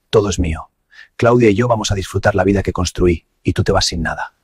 Todo es mío. Claudia y yo vamos a disfrutar la vida que construí, y tú te vas sin nada.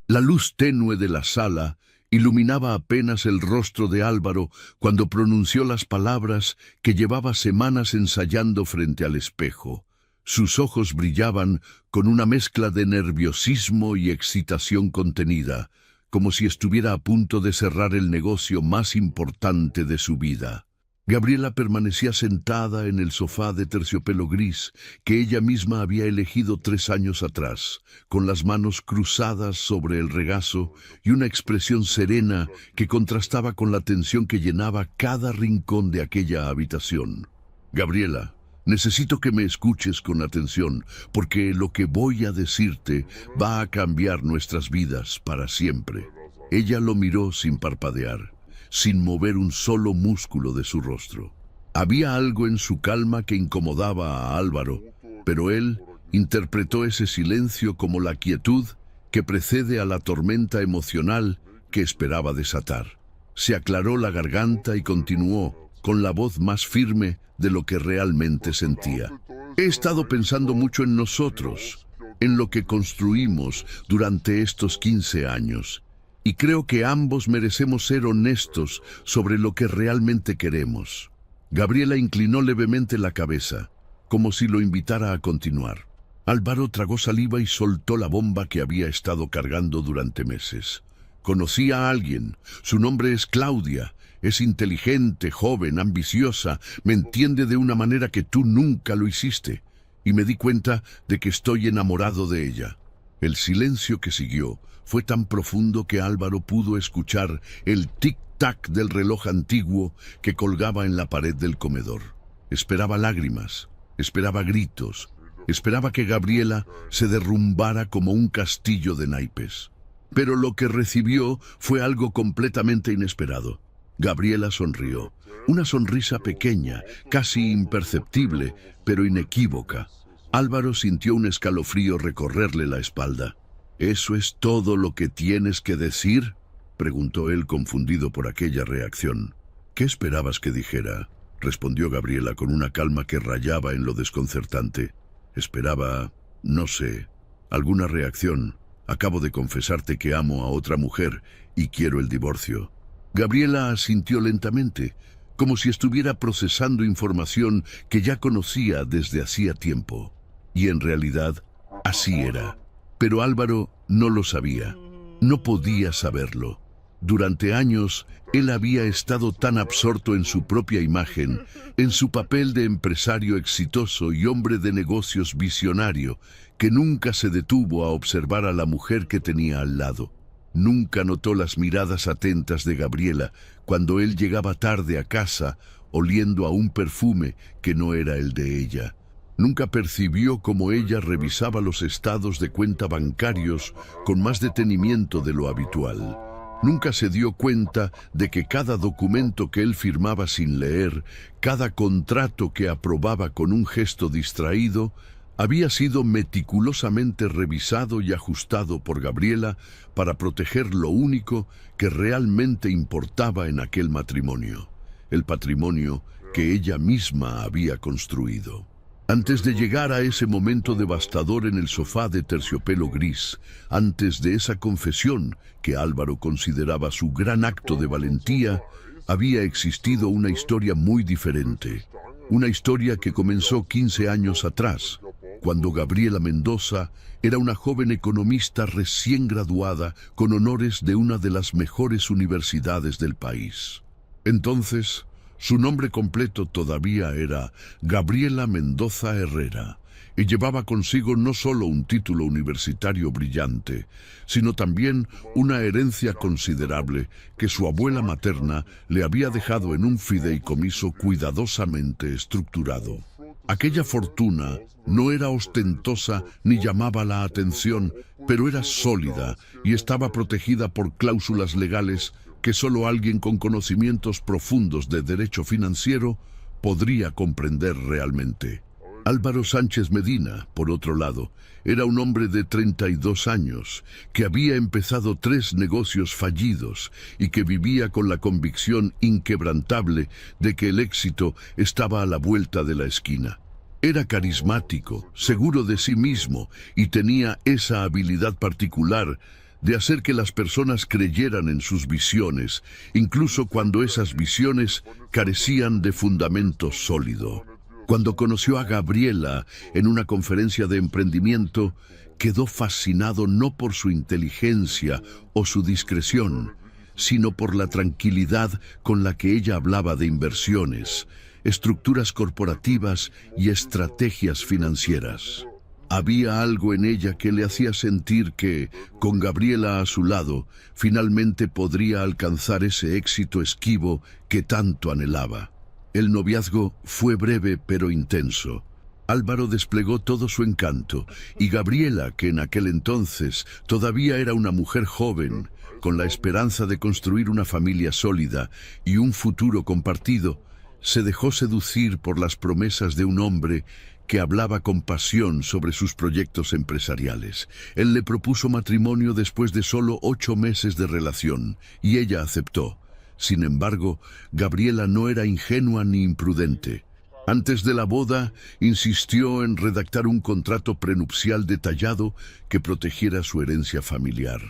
La luz tenue de la sala iluminaba apenas el rostro de Álvaro cuando pronunció las palabras que llevaba semanas ensayando frente al espejo. Sus ojos brillaban con una mezcla de nerviosismo y excitación contenida, como si estuviera a punto de cerrar el negocio más importante de su vida. Gabriela permanecía sentada en el sofá de terciopelo gris que ella misma había elegido 3 años atrás, con las manos cruzadas sobre el regazo y una expresión serena que contrastaba con la tensión que llenaba cada rincón de aquella habitación. «Gabriela, necesito que me escuches con atención, porque lo que voy a decirte va a cambiar nuestras vidas para siempre». Ella lo miró sin parpadear, sin mover un solo músculo de su rostro. Había algo en su calma que incomodaba a Álvaro, pero él interpretó ese silencio como la quietud que precede a la tormenta emocional que esperaba desatar. Se aclaró la garganta y continuó, con la voz más firme de lo que realmente sentía. «He estado pensando mucho en nosotros, en lo que construimos durante estos 15 años. Y creo que ambos merecemos ser honestos sobre lo que realmente queremos». Gabriela inclinó levemente la cabeza, como si lo invitara a continuar. Álvaro tragó saliva y soltó la bomba que había estado cargando durante meses. «Conocí a alguien. Su nombre es Claudia. Es inteligente, joven, ambiciosa. Me entiende de una manera que tú nunca lo hiciste. Y me di cuenta de que estoy enamorado de ella». El silencio que siguió fue tan profundo que Álvaro pudo escuchar el tic-tac del reloj antiguo que colgaba en la pared del comedor. Esperaba lágrimas, esperaba gritos, esperaba que Gabriela se derrumbara como un castillo de naipes. Pero lo que recibió fue algo completamente inesperado. Gabriela sonrió, una sonrisa pequeña, casi imperceptible, pero inequívoca. Álvaro sintió un escalofrío recorrerle la espalda. «¿Eso es todo lo que tienes que decir?», preguntó él confundido por aquella reacción. «¿Qué esperabas que dijera?», respondió Gabriela con una calma que rayaba en lo desconcertante. «Esperaba, no sé, alguna reacción. Acabo de confesarte que amo a otra mujer y quiero el divorcio». Gabriela asintió lentamente, como si estuviera procesando información que ya conocía desde hacía tiempo. Y en realidad, así era. Pero Álvaro no lo sabía. No podía saberlo. Durante años, él había estado tan absorto en su propia imagen, en su papel de empresario exitoso y hombre de negocios visionario, que nunca se detuvo a observar a la mujer que tenía al lado. Nunca notó las miradas atentas de Gabriela cuando él llegaba tarde a casa, oliendo a un perfume que no era el de ella. Nunca percibió cómo ella revisaba los estados de cuenta bancarios con más detenimiento de lo habitual. Nunca se dio cuenta de que cada documento que él firmaba sin leer, cada contrato que aprobaba con un gesto distraído, había sido meticulosamente revisado y ajustado por Gabriela para proteger lo único que realmente importaba en aquel matrimonio, el patrimonio que ella misma había construido. Antes de llegar a ese momento devastador en el sofá de terciopelo gris, antes de esa confesión que Álvaro consideraba su gran acto de valentía, había existido una historia muy diferente. Una historia que comenzó 15 años atrás, cuando Gabriela Mendoza era una joven economista recién graduada con honores de una de las mejores universidades del país. Entonces, su nombre completo todavía era Gabriela Mendoza Herrera, y llevaba consigo no solo un título universitario brillante, sino también una herencia considerable que su abuela materna le había dejado en un fideicomiso cuidadosamente estructurado. Aquella fortuna no era ostentosa ni llamaba la atención, pero era sólida y estaba protegida por cláusulas legales que solo alguien con conocimientos profundos de derecho financiero podría comprender realmente. Álvaro Sánchez Medina, por otro lado, era un hombre de 32 años, que había empezado 3 negocios fallidos y que vivía con la convicción inquebrantable de que el éxito estaba a la vuelta de la esquina. Era carismático, seguro de sí mismo y tenía esa habilidad particular de hacer que las personas creyeran en sus visiones, incluso cuando esas visiones carecían de fundamento sólido. Cuando conoció a Gabriela en una conferencia de emprendimiento, quedó fascinado no por su inteligencia o su discreción, sino por la tranquilidad con la que ella hablaba de inversiones, estructuras corporativas y estrategias financieras. Había algo en ella que le hacía sentir que, con Gabriela a su lado, finalmente podría alcanzar ese éxito esquivo que tanto anhelaba. El noviazgo fue breve pero intenso. Álvaro desplegó todo su encanto, y Gabriela, que en aquel entonces todavía era una mujer joven, con la esperanza de construir una familia sólida y un futuro compartido, se dejó seducir por las promesas de un hombre que hablaba con pasión sobre sus proyectos empresariales. Él le propuso matrimonio después de solo 8 meses de relación, y ella aceptó. Sin embargo, Gabriela no era ingenua ni imprudente. Antes de la boda, insistió en redactar un contrato prenupcial detallado que protegiera su herencia familiar.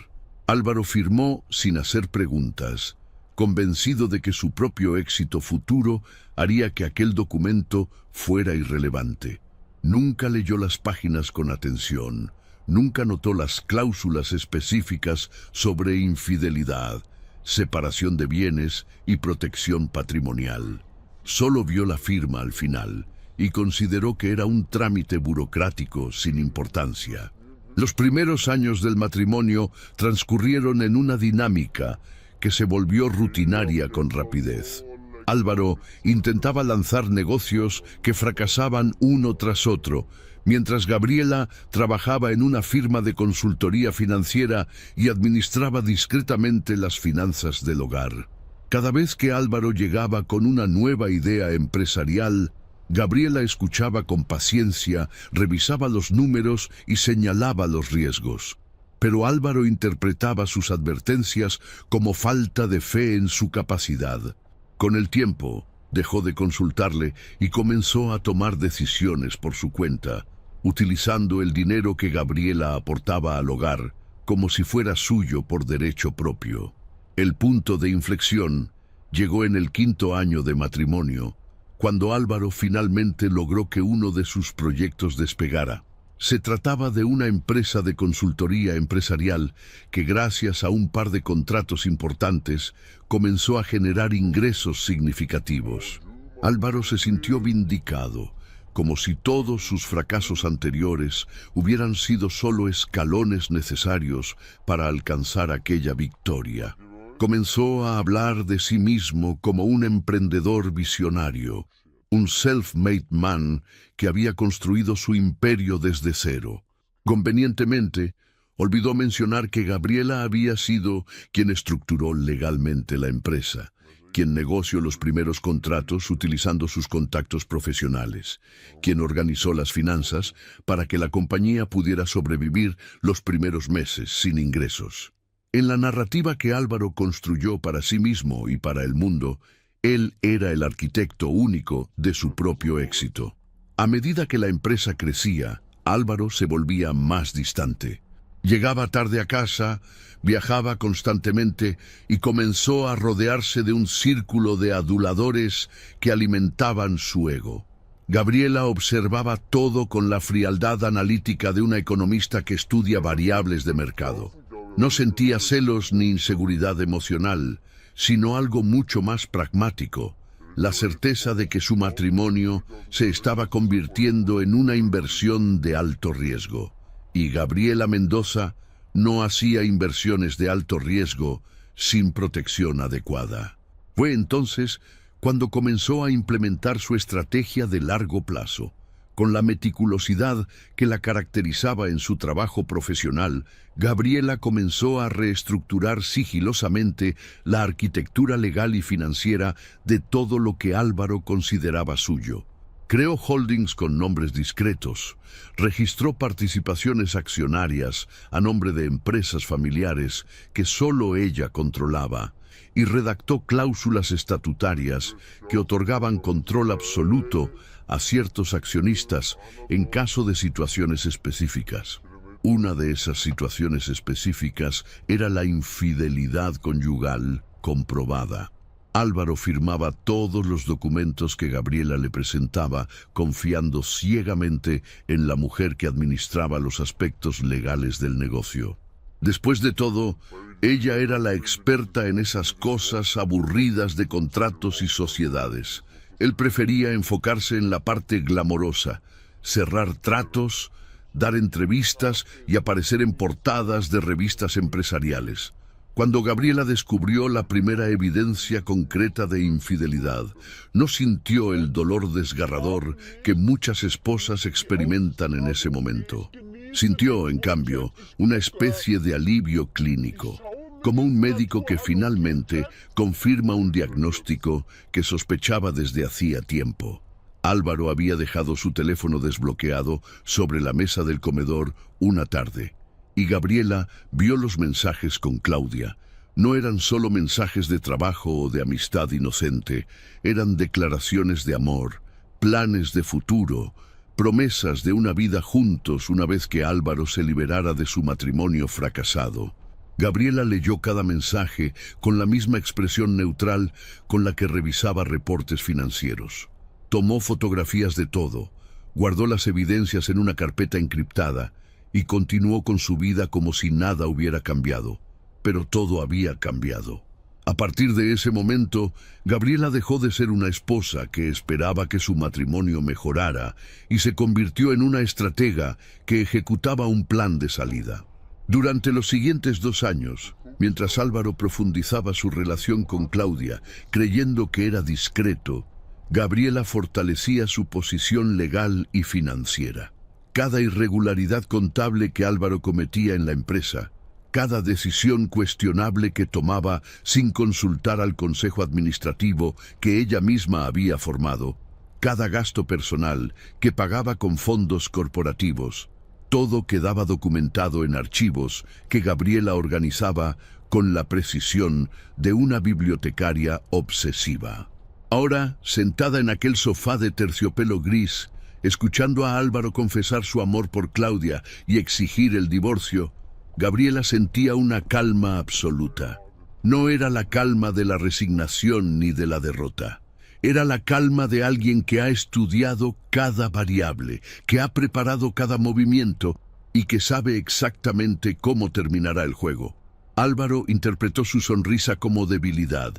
Álvaro firmó sin hacer preguntas, convencido de que su propio éxito futuro haría que aquel documento fuera irrelevante. Nunca leyó las páginas con atención, nunca notó las cláusulas específicas sobre infidelidad, separación de bienes y protección patrimonial. Solo vio la firma al final y consideró que era un trámite burocrático sin importancia. Los primeros años del matrimonio transcurrieron en una dinámica que se volvió rutinaria con rapidez. Álvaro intentaba lanzar negocios que fracasaban uno tras otro, mientras Gabriela trabajaba en una firma de consultoría financiera y administraba discretamente las finanzas del hogar. Cada vez que Álvaro llegaba con una nueva idea empresarial, Gabriela escuchaba con paciencia, revisaba los números y señalaba los riesgos. Pero Álvaro interpretaba sus advertencias como falta de fe en su capacidad. Con el tiempo, dejó de consultarle y comenzó a tomar decisiones por su cuenta, utilizando el dinero que Gabriela aportaba al hogar como si fuera suyo por derecho propio. El punto de inflexión llegó en el 5.º año de matrimonio, cuando Álvaro finalmente logró que uno de sus proyectos despegara. Se trataba de una empresa de consultoría empresarial que, gracias a un par de contratos importantes, comenzó a generar ingresos significativos. Álvaro se sintió vindicado, como si todos sus fracasos anteriores hubieran sido solo escalones necesarios para alcanzar aquella victoria. Comenzó a hablar de sí mismo como un emprendedor visionario, un self-made man que había construido su imperio desde cero. Convenientemente, olvidó mencionar que Gabriela había sido quien estructuró legalmente la empresa, quien negoció los primeros contratos utilizando sus contactos profesionales, quien organizó las finanzas para que la compañía pudiera sobrevivir los primeros meses sin ingresos. En la narrativa que Álvaro construyó para sí mismo y para el mundo, él era el arquitecto único de su propio éxito. A medida que la empresa crecía, Álvaro se volvía más distante. Llegaba tarde a casa, viajaba constantemente y comenzó a rodearse de un círculo de aduladores que alimentaban su ego. Gabriela observaba todo con la frialdad analítica de una economista que estudia variables de mercado. No sentía celos ni inseguridad emocional, sino algo mucho más pragmático, la certeza de que su matrimonio se estaba convirtiendo en una inversión de alto riesgo. Y Gabriela Mendoza no hacía inversiones de alto riesgo sin protección adecuada. Fue entonces cuando comenzó a implementar su estrategia de largo plazo. Con la meticulosidad que la caracterizaba en su trabajo profesional, Gabriela comenzó a reestructurar sigilosamente la arquitectura legal y financiera de todo lo que Álvaro consideraba suyo. Creó holdings con nombres discretos, registró participaciones accionarias a nombre de empresas familiares que solo ella controlaba y redactó cláusulas estatutarias que otorgaban control absoluto a ciertos accionistas en caso de situaciones específicas. Una de esas situaciones específicas era la infidelidad conyugal comprobada. Álvaro firmaba todos los documentos que Gabriela le presentaba, confiando ciegamente en la mujer que administraba los aspectos legales del negocio. Después de todo, ella era la experta en esas cosas aburridas de contratos y sociedades. Él prefería enfocarse en la parte glamorosa, cerrar tratos, dar entrevistas y aparecer en portadas de revistas empresariales. Cuando Gabriela descubrió la primera evidencia concreta de infidelidad, no sintió el dolor desgarrador que muchas esposas experimentan en ese momento. Sintió, en cambio, una especie de alivio clínico, como un médico que finalmente confirma un diagnóstico que sospechaba desde hacía tiempo. Álvaro había dejado su teléfono desbloqueado sobre la mesa del comedor una tarde, y Gabriela vio los mensajes con Claudia. No eran solo mensajes de trabajo o de amistad inocente, eran declaraciones de amor, planes de futuro, promesas de una vida juntos una vez que Álvaro se liberara de su matrimonio fracasado. Gabriela leyó cada mensaje con la misma expresión neutral con la que revisaba reportes financieros. Tomó fotografías de todo, guardó las evidencias en una carpeta encriptada y continuó con su vida como si nada hubiera cambiado. Pero todo había cambiado. A partir de ese momento, Gabriela dejó de ser una esposa que esperaba que su matrimonio mejorara y se convirtió en una estratega que ejecutaba un plan de salida. Durante los siguientes 2 años, mientras Álvaro profundizaba su relación con Claudia, creyendo que era discreto, Gabriela fortalecía su posición legal y financiera. Cada irregularidad contable que Álvaro cometía en la empresa, cada decisión cuestionable que tomaba sin consultar al consejo administrativo que ella misma había formado, cada gasto personal que pagaba con fondos corporativos, todo quedaba documentado en archivos que Gabriela organizaba con la precisión de una bibliotecaria obsesiva. Ahora, sentada en aquel sofá de terciopelo gris, escuchando a Álvaro confesar su amor por Claudia y exigir el divorcio, Gabriela sentía una calma absoluta. No era la calma de la resignación ni de la derrota. Era la calma de alguien que ha estudiado cada variable, que ha preparado cada movimiento y que sabe exactamente cómo terminará el juego. Álvaro interpretó su sonrisa como debilidad,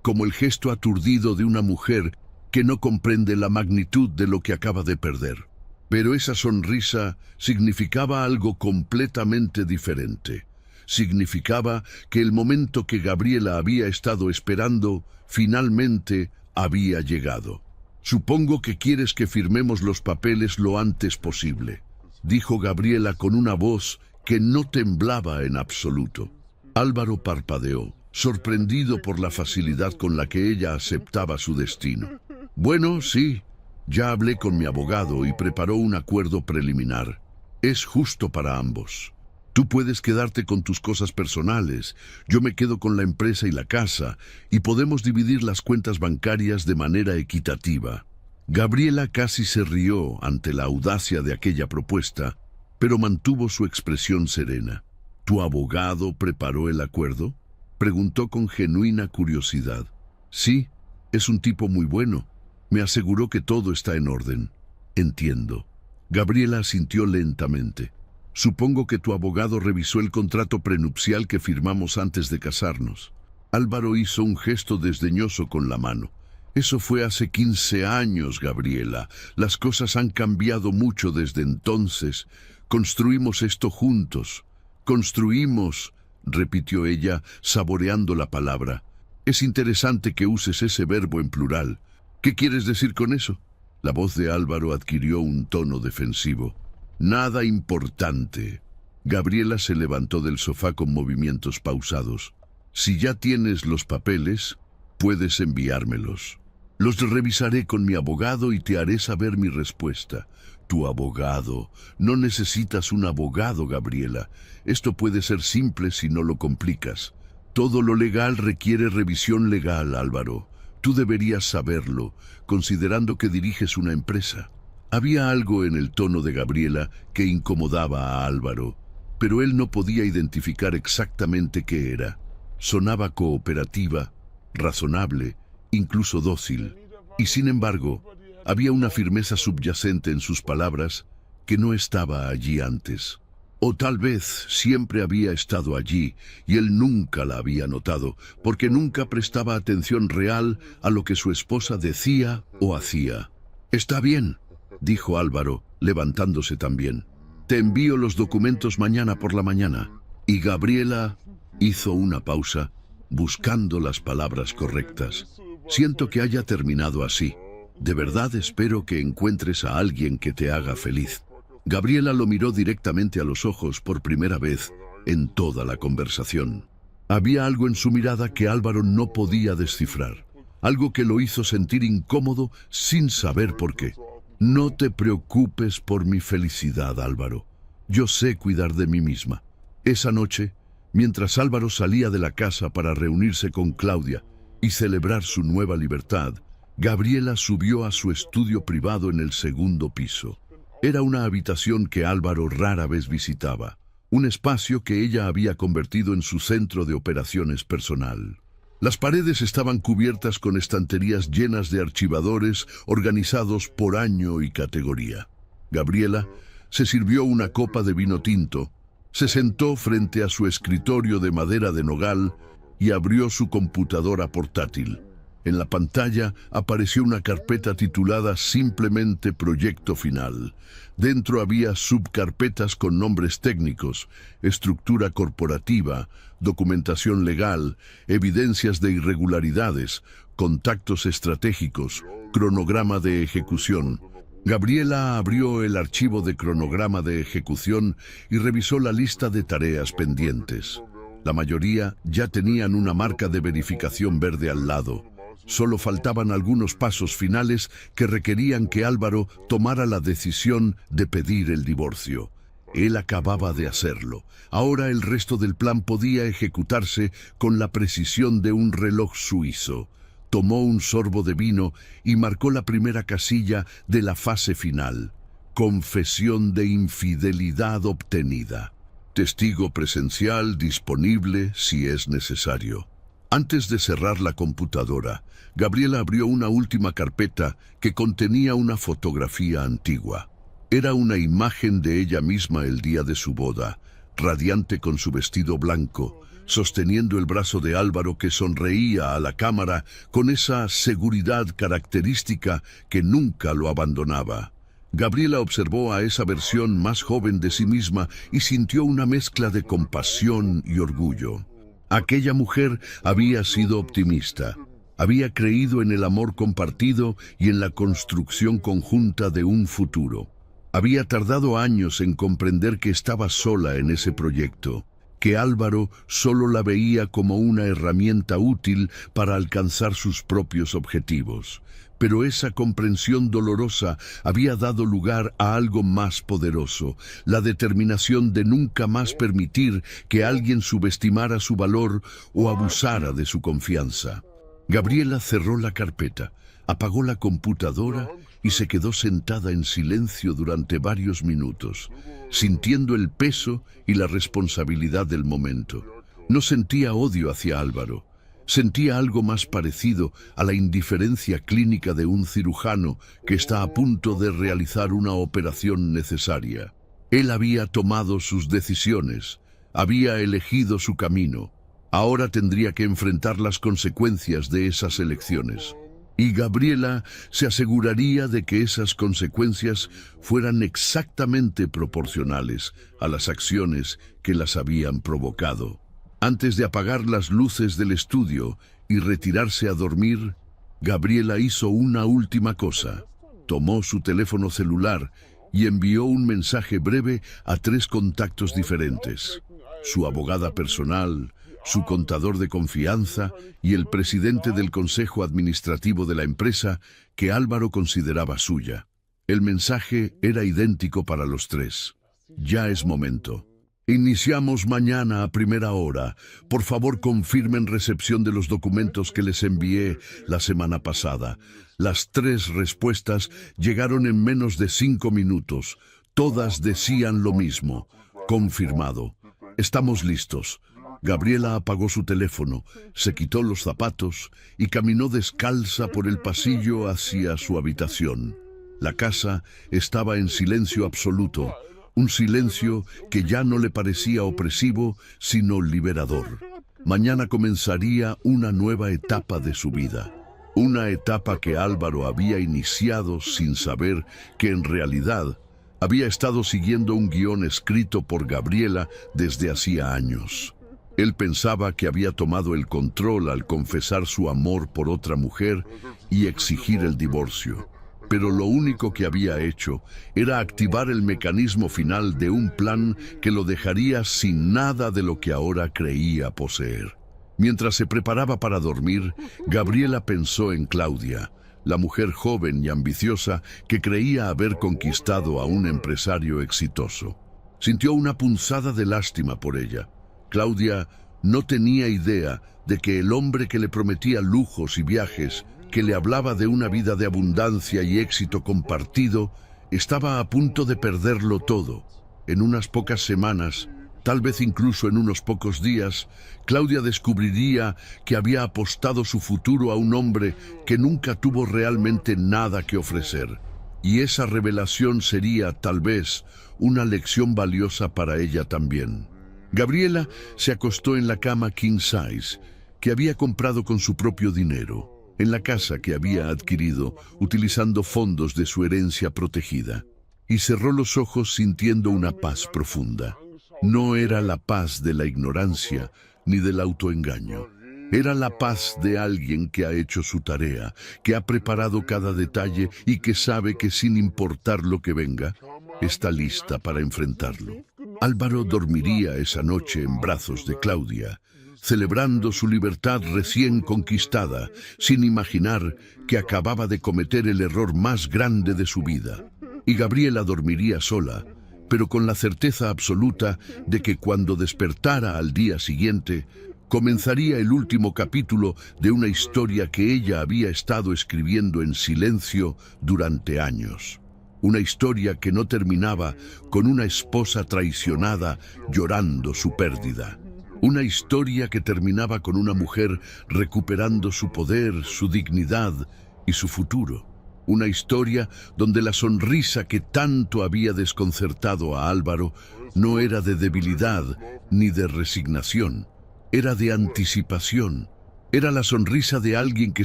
como el gesto aturdido de una mujer que no comprende la magnitud de lo que acaba de perder. Pero esa sonrisa significaba algo completamente diferente. Significaba que el momento que Gabriela había estado esperando finalmente había llegado. «Supongo que quieres que firmemos los papeles lo antes posible», dijo Gabriela con una voz que no temblaba en absoluto. Álvaro parpadeó, sorprendido por la facilidad con la que ella aceptaba su destino. «Bueno, sí. Ya hablé con mi abogado y preparó un acuerdo preliminar. Es justo para ambos. Tú puedes quedarte con tus cosas personales, yo me quedo con la empresa y la casa, y podemos dividir las cuentas bancarias de manera equitativa». Gabriela casi se rió ante la audacia de aquella propuesta, pero mantuvo su expresión serena. «¿Tu abogado preparó el acuerdo?», preguntó con genuina curiosidad. «Sí, es un tipo muy bueno. Me aseguró que todo está en orden». «Entiendo». Gabriela asintió lentamente. «Supongo que tu abogado revisó el contrato prenupcial que firmamos antes de casarnos». Álvaro hizo un gesto desdeñoso con la mano. «Eso fue hace 15 años, Gabriela. Las cosas han cambiado mucho desde entonces. Construimos esto juntos». «Construimos», repitió ella, saboreando la palabra. «Es interesante que uses ese verbo en plural. ¿Qué quieres decir con eso?». La voz de Álvaro adquirió un tono defensivo. «Nada importante». Gabriela se levantó del sofá con movimientos pausados. «Si ya tienes los papeles, puedes enviármelos. Los revisaré con mi abogado y te haré saber mi respuesta». «Tu abogado. No necesitas un abogado, Gabriela. Esto puede ser simple si no lo complicas. Todo lo legal requiere revisión legal, Álvaro. Tú deberías saberlo, considerando que diriges una empresa. Había algo en el tono de Gabriela que incomodaba a Álvaro, pero él no podía identificar exactamente qué era. Sonaba cooperativa, razonable, incluso dócil, y sin embargo, había una firmeza subyacente en sus palabras que no estaba allí antes. O tal vez siempre había estado allí y él nunca la había notado, porque nunca prestaba atención real a lo que su esposa decía o hacía. «Está bien», dijo Álvaro, levantándose también. «Te envío los documentos mañana por la mañana». Y Gabriela hizo una pausa, buscando las palabras correctas. «Siento que haya terminado así. De verdad espero que encuentres a alguien que te haga feliz». Gabriela lo miró directamente a los ojos por primera vez en toda la conversación. Había algo en su mirada que Álvaro no podía descifrar, algo que lo hizo sentir incómodo sin saber por qué. «No te preocupes por mi felicidad, Álvaro. Yo sé cuidar de mí misma». Esa noche, mientras Álvaro salía de la casa para reunirse con Claudia y celebrar su nueva libertad, Gabriela subió a su estudio privado en el segundo piso. Era una habitación que Álvaro rara vez visitaba, un espacio que ella había convertido en su centro de operaciones personal. Las paredes estaban cubiertas con estanterías llenas de archivadores organizados por año y categoría. Gabriela se sirvió una copa de vino tinto, se sentó frente a su escritorio de madera de nogal y abrió su computadora portátil. En la pantalla apareció una carpeta titulada simplemente Proyecto Final. Dentro había subcarpetas con nombres técnicos, estructura corporativa, documentación legal, evidencias de irregularidades, contactos estratégicos, cronograma de ejecución. Gabriela abrió el archivo de cronograma de ejecución y revisó la lista de tareas pendientes. La mayoría ya tenían una marca de verificación verde al lado. Solo faltaban algunos pasos finales que requerían que Álvaro tomara la decisión de pedir el divorcio. Él acababa de hacerlo. Ahora el resto del plan podía ejecutarse con la precisión de un reloj suizo. Tomó un sorbo de vino y marcó la primera casilla de la fase final. Confesión de infidelidad obtenida. Testigo presencial disponible si es necesario. Antes de cerrar la computadora, Gabriela abrió una última carpeta que contenía una fotografía antigua. Era una imagen de ella misma el día de su boda, radiante con su vestido blanco, sosteniendo el brazo de Álvaro que sonreía a la cámara con esa seguridad característica que nunca lo abandonaba. Gabriela observó a esa versión más joven de sí misma y sintió una mezcla de compasión y orgullo. Aquella mujer había sido optimista, había creído en el amor compartido y en la construcción conjunta de un futuro. Había tardado años en comprender que estaba sola en ese proyecto, que Álvaro solo la veía como una herramienta útil para alcanzar sus propios objetivos. Pero esa comprensión dolorosa había dado lugar a algo más poderoso, la determinación de nunca más permitir que alguien subestimara su valor o abusara de su confianza. Gabriela cerró la carpeta, apagó la computadora y se quedó sentada en silencio durante varios minutos, sintiendo el peso y la responsabilidad del momento. No sentía odio hacia Álvaro. Sentía algo más parecido a la indiferencia clínica de un cirujano que está a punto de realizar una operación necesaria. Él había tomado sus decisiones, había elegido su camino. Ahora tendría que enfrentar las consecuencias de esas elecciones. Y Gabriela se aseguraría de que esas consecuencias fueran exactamente proporcionales a las acciones que las habían provocado. Antes de apagar las luces del estudio y retirarse a dormir, Gabriela hizo una última cosa. Tomó su teléfono celular y envió un mensaje breve a 3 contactos diferentes: su abogada personal, su contador de confianza y el presidente del consejo administrativo de la empresa que Álvaro consideraba suya. El mensaje era idéntico para los 3. Ya es momento. Iniciamos mañana a primera hora. Por favor, confirmen recepción de los documentos que les envié la semana pasada. Las 3 respuestas llegaron en menos de 5 minutos. Todas decían lo mismo. Confirmado. Estamos listos. Gabriela apagó su teléfono, se quitó los zapatos y caminó descalza por el pasillo hacia su habitación. La casa estaba en silencio absoluto. Un silencio que ya no le parecía opresivo, sino liberador. Mañana comenzaría una nueva etapa de su vida. Una etapa que Álvaro había iniciado sin saber que en realidad había estado siguiendo un guión escrito por Gabriela desde hacía años. Él pensaba que había tomado el control al confesar su amor por otra mujer y exigir el divorcio. Pero lo único que había hecho era activar el mecanismo final de un plan que lo dejaría sin nada de lo que ahora creía poseer. Mientras se preparaba para dormir, Gabriela pensó en Claudia, la mujer joven y ambiciosa que creía haber conquistado a un empresario exitoso. Sintió una punzada de lástima por ella. Claudia no tenía idea de que el hombre que le prometía lujos y viajes, que le hablaba de una vida de abundancia y éxito compartido, estaba a punto de perderlo todo. En unas pocas semanas, tal vez incluso en unos pocos días, Claudia descubriría que había apostado su futuro a un hombre que nunca tuvo realmente nada que ofrecer. Y esa revelación sería, tal vez, una lección valiosa para ella también. Gabriela se acostó en la cama king size, que había comprado con su propio dinero, en la casa que había adquirido utilizando fondos de su herencia protegida, y cerró los ojos sintiendo una paz profunda. No era la paz de la ignorancia ni del autoengaño. Era la paz de alguien que ha hecho su tarea, que ha preparado cada detalle y que sabe que sin importar lo que venga, está lista para enfrentarlo. Álvaro dormiría esa noche en brazos de Claudia, celebrando su libertad recién conquistada, sin imaginar que acababa de cometer el error más grande de su vida. Y Gabriela dormiría sola, pero con la certeza absoluta de que cuando despertara al día siguiente, comenzaría el último capítulo de una historia que ella había estado escribiendo en silencio durante años. Una historia que no terminaba con una esposa traicionada llorando su pérdida. Una historia que terminaba con una mujer recuperando su poder, su dignidad y su futuro. Una historia donde la sonrisa que tanto había desconcertado a Álvaro no era de debilidad ni de resignación. Era de anticipación. Era la sonrisa de alguien que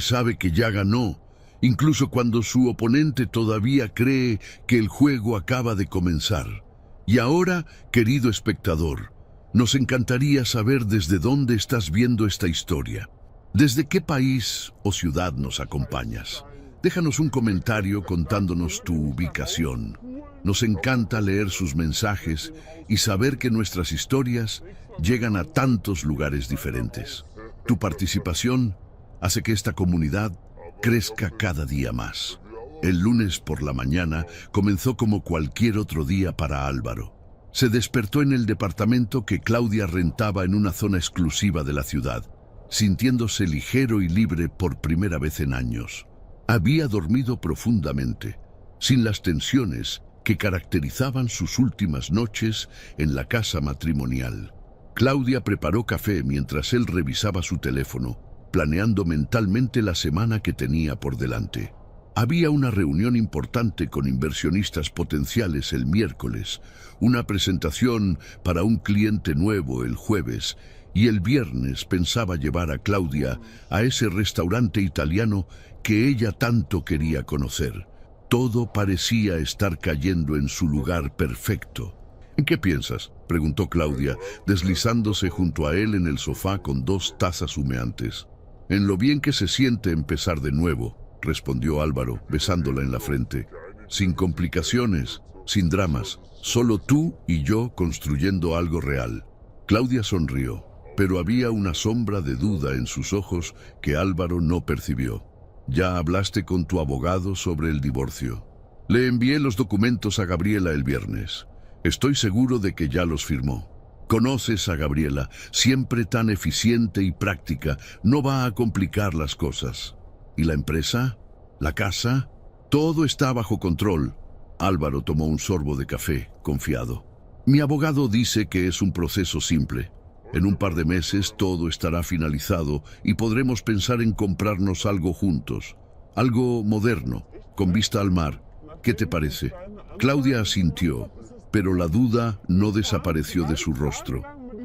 sabe que ya ganó, incluso cuando su oponente todavía cree que el juego acaba de comenzar. Y ahora, querido espectador, nos encantaría saber desde dónde estás viendo esta historia. ¿Desde qué país o ciudad nos acompañas? Déjanos un comentario contándonos tu ubicación. Nos encanta leer sus mensajes y saber que nuestras historias llegan a tantos lugares diferentes. Tu participación hace que esta comunidad crezca cada día más. El lunes por la mañana comenzó como cualquier otro día para Álvaro. Se despertó en el departamento que Claudia rentaba en una zona exclusiva de la ciudad, sintiéndose ligero y libre por primera vez en años. Había dormido profundamente, sin las tensiones que caracterizaban sus últimas noches en la casa matrimonial. Claudia preparó café mientras él revisaba su teléfono, planeando mentalmente la semana que tenía por delante. Había una reunión importante con inversionistas potenciales el miércoles, una presentación para un cliente nuevo el jueves, y el viernes pensaba llevar a Claudia a ese restaurante italiano que ella tanto quería conocer. Todo parecía estar cayendo en su lugar perfecto. ¿En qué piensas?, preguntó Claudia, deslizándose junto a él en el sofá con 2 tazas humeantes. En lo bien que se siente empezar de nuevo, respondió Álvaro, besándola en la frente. Sin complicaciones, sin dramas, solo tú y yo construyendo algo real. Claudia sonrió, pero había una sombra de duda en sus ojos que Álvaro no percibió. ¿Ya hablaste con tu abogado sobre el divorcio? Le envié los documentos a Gabriela el viernes. Estoy seguro de que ya los firmó. Conoces a Gabriela, siempre tan eficiente y práctica, no va a complicar las cosas. ¿Y la empresa? ¿La casa? Todo está bajo control. Álvaro tomó un sorbo de café, confiado. Mi abogado dice que es un proceso simple. En un par de meses todo estará finalizado y podremos pensar en comprarnos algo juntos. Algo moderno, con vista al mar. ¿Qué te parece? Claudia asintió, pero la duda no desapareció de su rostro.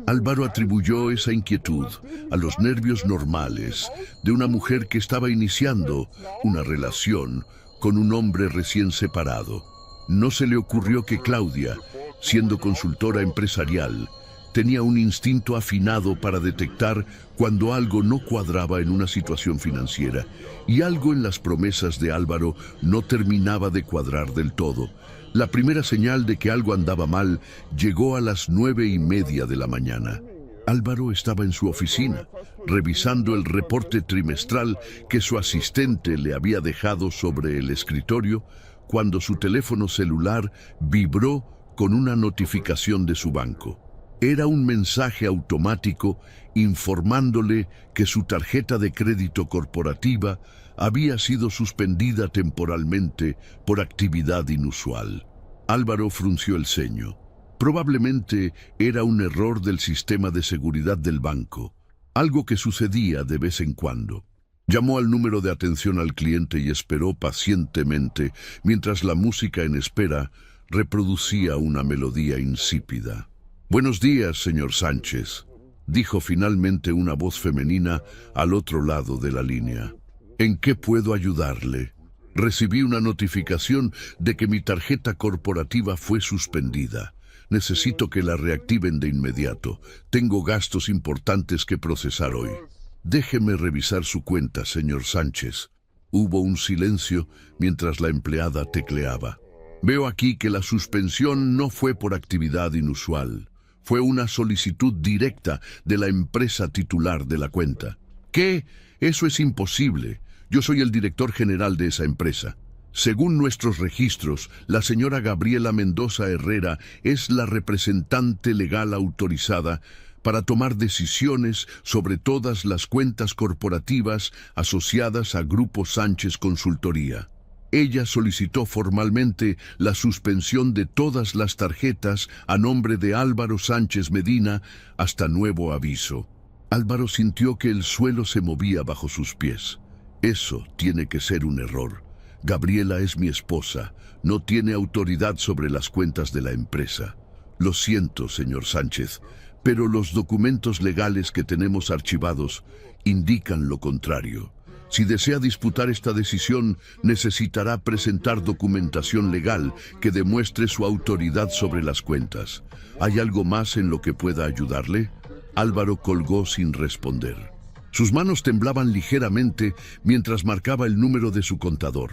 Álvaro atribuyó esa inquietud a los nervios normales de una mujer que estaba iniciando una relación con un hombre recién separado. No se le ocurrió que Claudia, siendo consultora empresarial, tenía un instinto afinado para detectar cuando algo no cuadraba en una situación financiera y algo en las promesas de Álvaro no terminaba de cuadrar del todo. La primera señal de que algo andaba mal llegó a las 9:30 de la mañana. Álvaro estaba en su oficina, revisando el reporte trimestral que su asistente le había dejado sobre el escritorio, cuando su teléfono celular vibró con una notificación de su banco. Era un mensaje automático informándole que su tarjeta de crédito corporativa había sido suspendida temporalmente por actividad inusual. Álvaro frunció el ceño. Probablemente era un error del sistema de seguridad del banco, algo que sucedía de vez en cuando. Llamó al número de atención al cliente y esperó pacientemente mientras la música en espera reproducía una melodía insípida. «Buenos días, señor Sánchez», dijo finalmente una voz femenina al otro lado de la línea. «¿En qué puedo ayudarle? Recibí una notificación de que mi tarjeta corporativa fue suspendida. Necesito que la reactiven de inmediato. Tengo gastos importantes que procesar hoy». «Déjeme revisar su cuenta, señor Sánchez». Hubo un silencio mientras la empleada tecleaba. «Veo aquí que la suspensión no fue por actividad inusual. Fue una solicitud directa de la empresa titular de la cuenta». «¿Qué? Eso es imposible. Yo soy el director general de esa empresa. Según nuestros registros, la señora Gabriela Mendoza Herrera es la representante legal autorizada para tomar decisiones sobre todas las cuentas corporativas asociadas a Grupo Sánchez Consultoría. Ella solicitó formalmente la suspensión de todas las tarjetas a nombre de Álvaro Sánchez Medina hasta nuevo aviso». Álvaro sintió que el suelo se movía bajo sus pies. «Eso tiene que ser un error. Gabriela es mi esposa. No tiene autoridad sobre las cuentas de la empresa. Lo siento, señor Sánchez, pero los documentos legales que tenemos archivados indican lo contrario. Si desea disputar esta decisión, necesitará presentar documentación legal que demuestre su autoridad sobre las cuentas. ¿Hay algo más en lo que pueda ayudarle?». Álvaro colgó sin responder. Sus manos temblaban ligeramente mientras marcaba el número de su contador.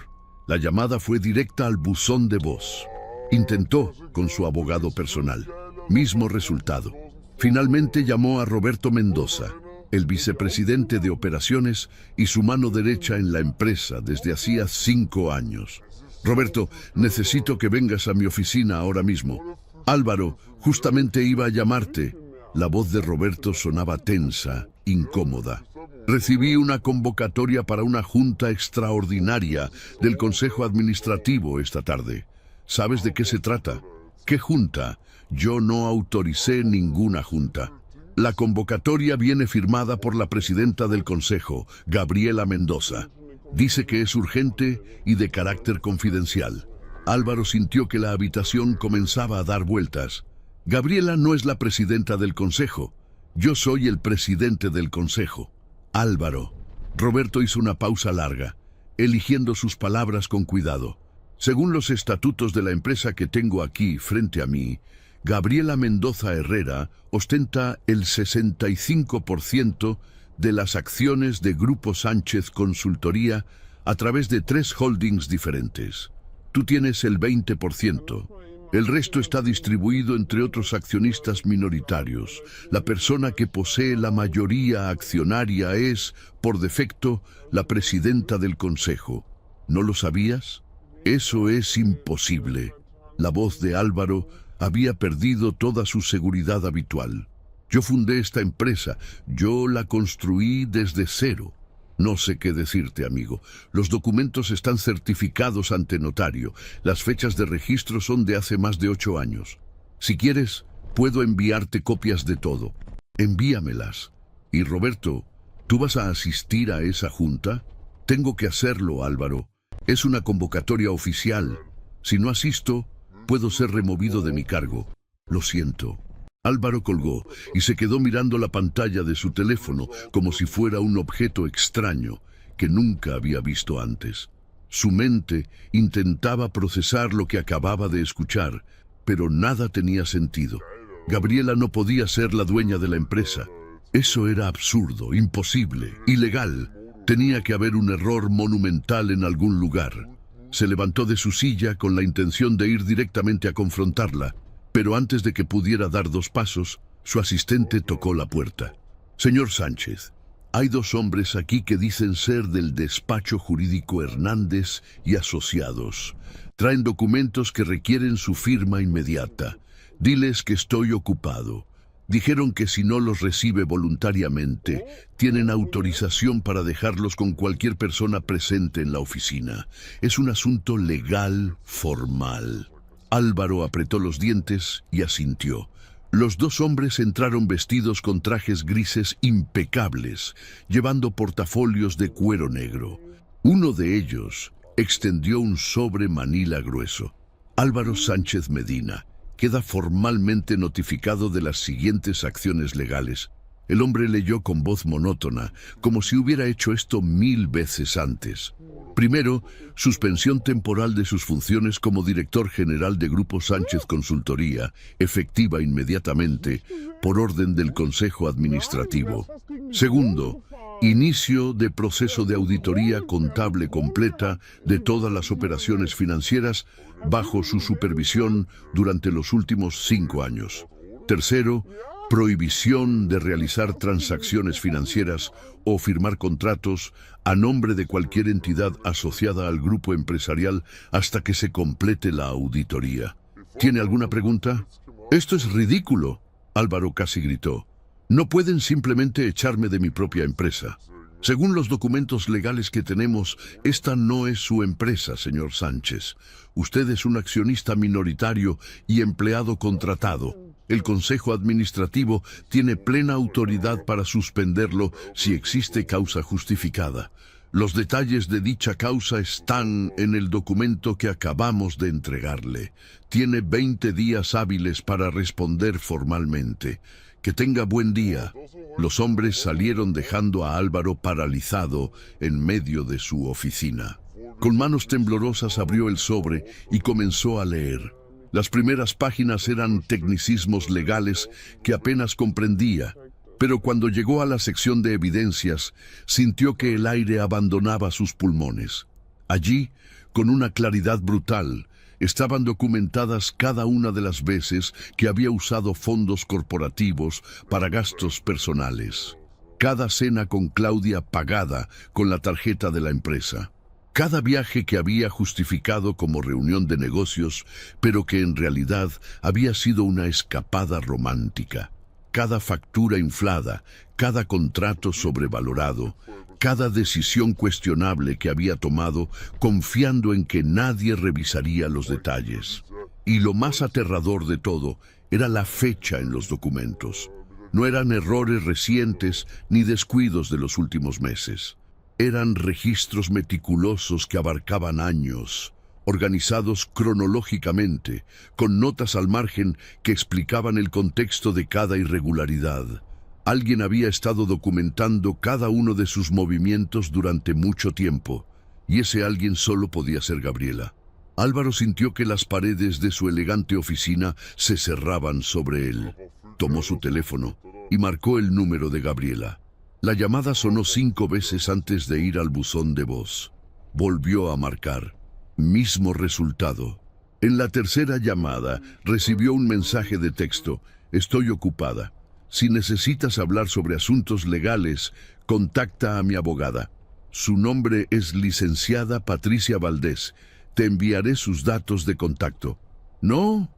La llamada fue directa al buzón de voz. Intentó con su abogado personal. Mismo resultado. Finalmente llamó a Roberto Mendoza, el vicepresidente de operaciones y su mano derecha en la empresa desde hacía 5 años. «Roberto, necesito que vengas a mi oficina ahora mismo». «Álvaro, justamente iba a llamarte». La voz de Roberto sonaba tensa, incómoda. «Recibí una convocatoria para una junta extraordinaria del Consejo Administrativo esta tarde. ¿Sabes de qué se trata?». «¿Qué junta? Yo no autoricé ninguna junta». «La convocatoria viene firmada por la presidenta del Consejo, Gabriela Mendoza. Dice que es urgente y de carácter confidencial». Álvaro sintió que la habitación comenzaba a dar vueltas. «Gabriela no es la presidenta del Consejo. Yo soy el presidente del Consejo». «Álvaro». Roberto hizo una pausa larga, eligiendo sus palabras con cuidado. «Según los estatutos de la empresa que tengo aquí frente a mí, Gabriela Mendoza Herrera ostenta el 65% de las acciones de Grupo Sánchez Consultoría a través de 3 holdings diferentes. Tú tienes el 20%. El resto está distribuido entre otros accionistas minoritarios. La persona que posee la mayoría accionaria es, por defecto, la presidenta del Consejo. ¿No lo sabías? Eso es imposible». La voz de Álvaro había perdido toda su seguridad habitual. Yo fundé esta empresa, yo la construí desde cero. No sé qué decirte, amigo. Los documentos están certificados ante notario. Las fechas de registro son de hace más de 8 años. Si quieres, puedo enviarte copias de todo. Envíamelas. Y Roberto, ¿tú vas a asistir a esa junta? Tengo que hacerlo, Álvaro. Es una convocatoria oficial. Si no asisto, puedo ser removido de mi cargo. Lo siento. Álvaro colgó y se quedó mirando la pantalla de su teléfono como si fuera un objeto extraño que nunca había visto antes. Su mente intentaba procesar lo que acababa de escuchar, pero nada tenía sentido. Gabriela no podía ser la dueña de la empresa. Eso era absurdo, imposible, ilegal. Tenía que haber un error monumental en algún lugar. Se levantó de su silla con la intención de ir directamente a confrontarla, pero antes de que pudiera dar 2 pasos, su asistente tocó la puerta. Señor Sánchez, hay 2 hombres aquí que dicen ser del despacho jurídico Hernández y Asociados. Traen documentos que requieren su firma inmediata. Diles que estoy ocupado. Dijeron que si no los recibe voluntariamente, tienen autorización para dejarlos con cualquier persona presente en la oficina. Es un asunto legal, formal. Álvaro apretó los dientes y asintió. Los 2 hombres entraron vestidos con trajes grises impecables, llevando portafolios de cuero negro. Uno de ellos extendió un sobre manila grueso. Álvaro Sánchez Medina queda formalmente notificado de las siguientes acciones legales. El hombre leyó con voz monótona, como si hubiera hecho esto 1000 veces antes. Primero, suspensión temporal de sus funciones como director general de Grupo Sánchez Consultoría, efectiva inmediatamente, por orden del Consejo Administrativo. Segundo, inicio de proceso de auditoría contable completa de todas las operaciones financieras bajo su supervisión durante los últimos 5 años. Tercero, prohibición de realizar transacciones financieras o firmar contratos a nombre de cualquier entidad asociada al grupo empresarial hasta que se complete la auditoría. ¿Tiene alguna pregunta? Esto es ridículo, Álvaro casi gritó. No pueden simplemente echarme de mi propia empresa. Según los documentos legales que tenemos, esta no es su empresa, señor Sánchez. Usted es un accionista minoritario y empleado contratado. El Consejo Administrativo tiene plena autoridad para suspenderlo si existe causa justificada. Los detalles de dicha causa están en el documento que acabamos de entregarle. Tiene 20 días hábiles para responder formalmente. Que tenga buen día. Los hombres salieron dejando a Álvaro paralizado en medio de su oficina. Con manos temblorosas abrió el sobre y comenzó a leer. Las primeras páginas eran tecnicismos legales que apenas comprendía, pero cuando llegó a la sección de evidencias, sintió que el aire abandonaba sus pulmones. Allí, con una claridad brutal, estaban documentadas cada una de las veces que había usado fondos corporativos para gastos personales. Cada cena con Claudia pagada con la tarjeta de la empresa. Cada viaje que había justificado como reunión de negocios, pero que en realidad había sido una escapada romántica. Cada factura inflada, cada contrato sobrevalorado, cada decisión cuestionable que había tomado confiando en que nadie revisaría los detalles. Y lo más aterrador de todo era la fecha en los documentos. No eran errores recientes ni descuidos de los últimos meses. Eran registros meticulosos que abarcaban años, organizados cronológicamente, con notas al margen que explicaban el contexto de cada irregularidad. Alguien había estado documentando cada uno de sus movimientos durante mucho tiempo, y ese alguien solo podía ser Gabriela. Álvaro sintió que las paredes de su elegante oficina se cerraban sobre él. Tomó su teléfono y marcó el número de Gabriela. La llamada sonó 5 veces antes de ir al buzón de voz. Volvió a marcar. Mismo resultado. En la tercera llamada recibió un mensaje de texto. Estoy ocupada. Si necesitas hablar sobre asuntos legales, contacta a mi abogada. Su nombre es licenciada Patricia Valdés. Te enviaré sus datos de contacto. No,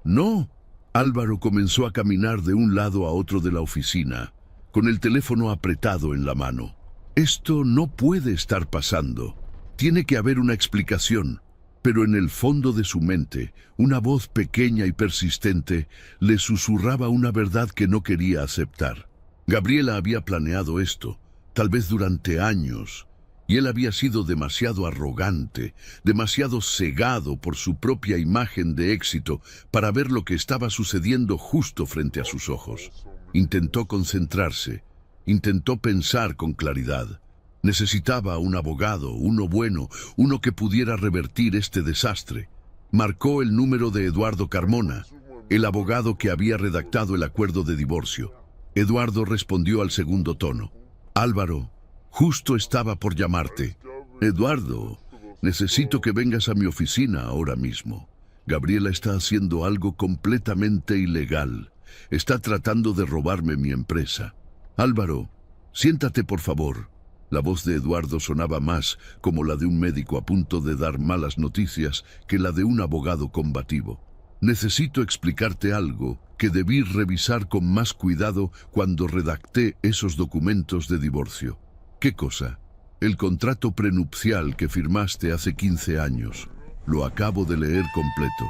No. Álvaro comenzó a caminar de un lado a otro de la oficina, con el teléfono apretado en la mano. Esto no puede estar pasando. Tiene que haber una explicación. Pero en el fondo de su mente, una voz pequeña y persistente le susurraba una verdad que no quería aceptar. Gabriela había planeado esto, tal vez durante años, y él había sido demasiado arrogante, demasiado cegado por su propia imagen de éxito para ver lo que estaba sucediendo justo frente a sus ojos. Intentó concentrarse, intentó pensar con claridad. Necesitaba un abogado, uno bueno, uno que pudiera revertir este desastre. Marcó el número de Eduardo Carmona, el abogado que había redactado el acuerdo de divorcio. Eduardo respondió al segundo tono. Álvaro, justo estaba por llamarte. Eduardo, necesito que vengas a mi oficina ahora mismo. Gabriela está haciendo algo completamente ilegal. Está tratando de robarme mi empresa. Álvaro, siéntate por favor. La voz de Eduardo sonaba más como la de un médico a punto de dar malas noticias que la de un abogado combativo. Necesito explicarte algo que debí revisar con más cuidado cuando redacté esos documentos de divorcio. ¿Qué cosa? El contrato prenupcial que firmaste hace 15 años. Lo acabo de leer completo.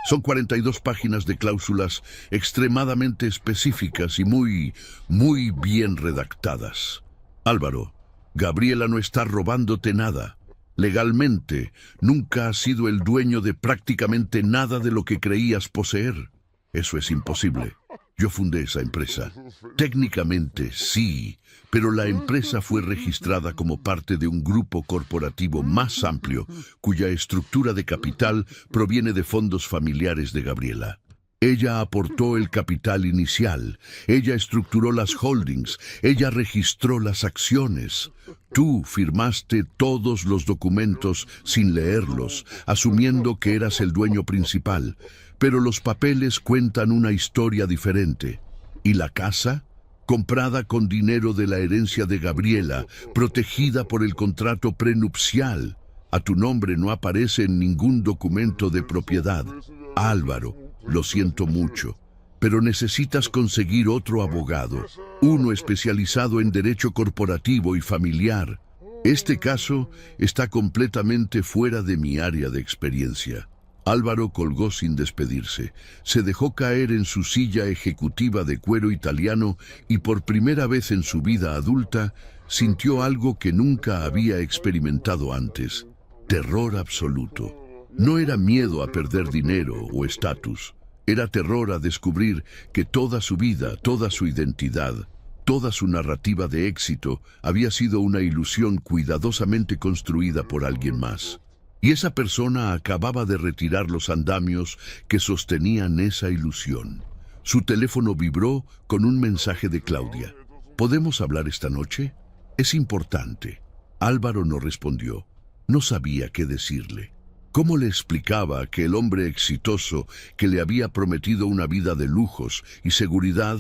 Son 42 páginas de cláusulas extremadamente específicas y muy bien redactadas. Álvaro, Gabriela no está robándote nada. Legalmente, nunca has sido el dueño de prácticamente nada de lo que creías poseer. Eso es imposible. Yo fundé esa empresa. Técnicamente, sí, pero la empresa fue registrada como parte de un grupo corporativo más amplio, cuya estructura de capital proviene de fondos familiares de Gabriela. Ella aportó el capital inicial, ella estructuró las holdings, ella registró las acciones. Tú firmaste todos los documentos sin leerlos, asumiendo que eras el dueño principal, pero los papeles cuentan una historia diferente. ¿Y la casa? Comprada con dinero de la herencia de Gabriela, protegida por el contrato prenupcial. A tu nombre no aparece en ningún documento de propiedad. Álvaro, lo siento mucho, pero necesitas conseguir otro abogado, uno especializado en derecho corporativo y familiar. Este caso está completamente fuera de mi área de experiencia. Álvaro colgó sin despedirse. Se dejó caer en su silla ejecutiva de cuero italiano y por primera vez en su vida adulta sintió algo que nunca había experimentado antes. Terror absoluto. No era miedo a perder dinero o estatus. Era terror a descubrir que toda su vida, toda su identidad, toda su narrativa de éxito había sido una ilusión cuidadosamente construida por alguien más. Y esa persona acababa de retirar los andamios que sostenían esa ilusión. Su teléfono vibró con un mensaje de Claudia. ¿Podemos hablar esta noche? Es importante. Álvaro no respondió. No sabía qué decirle. ¿Cómo le explicaba que el hombre exitoso que le había prometido una vida de lujos y seguridad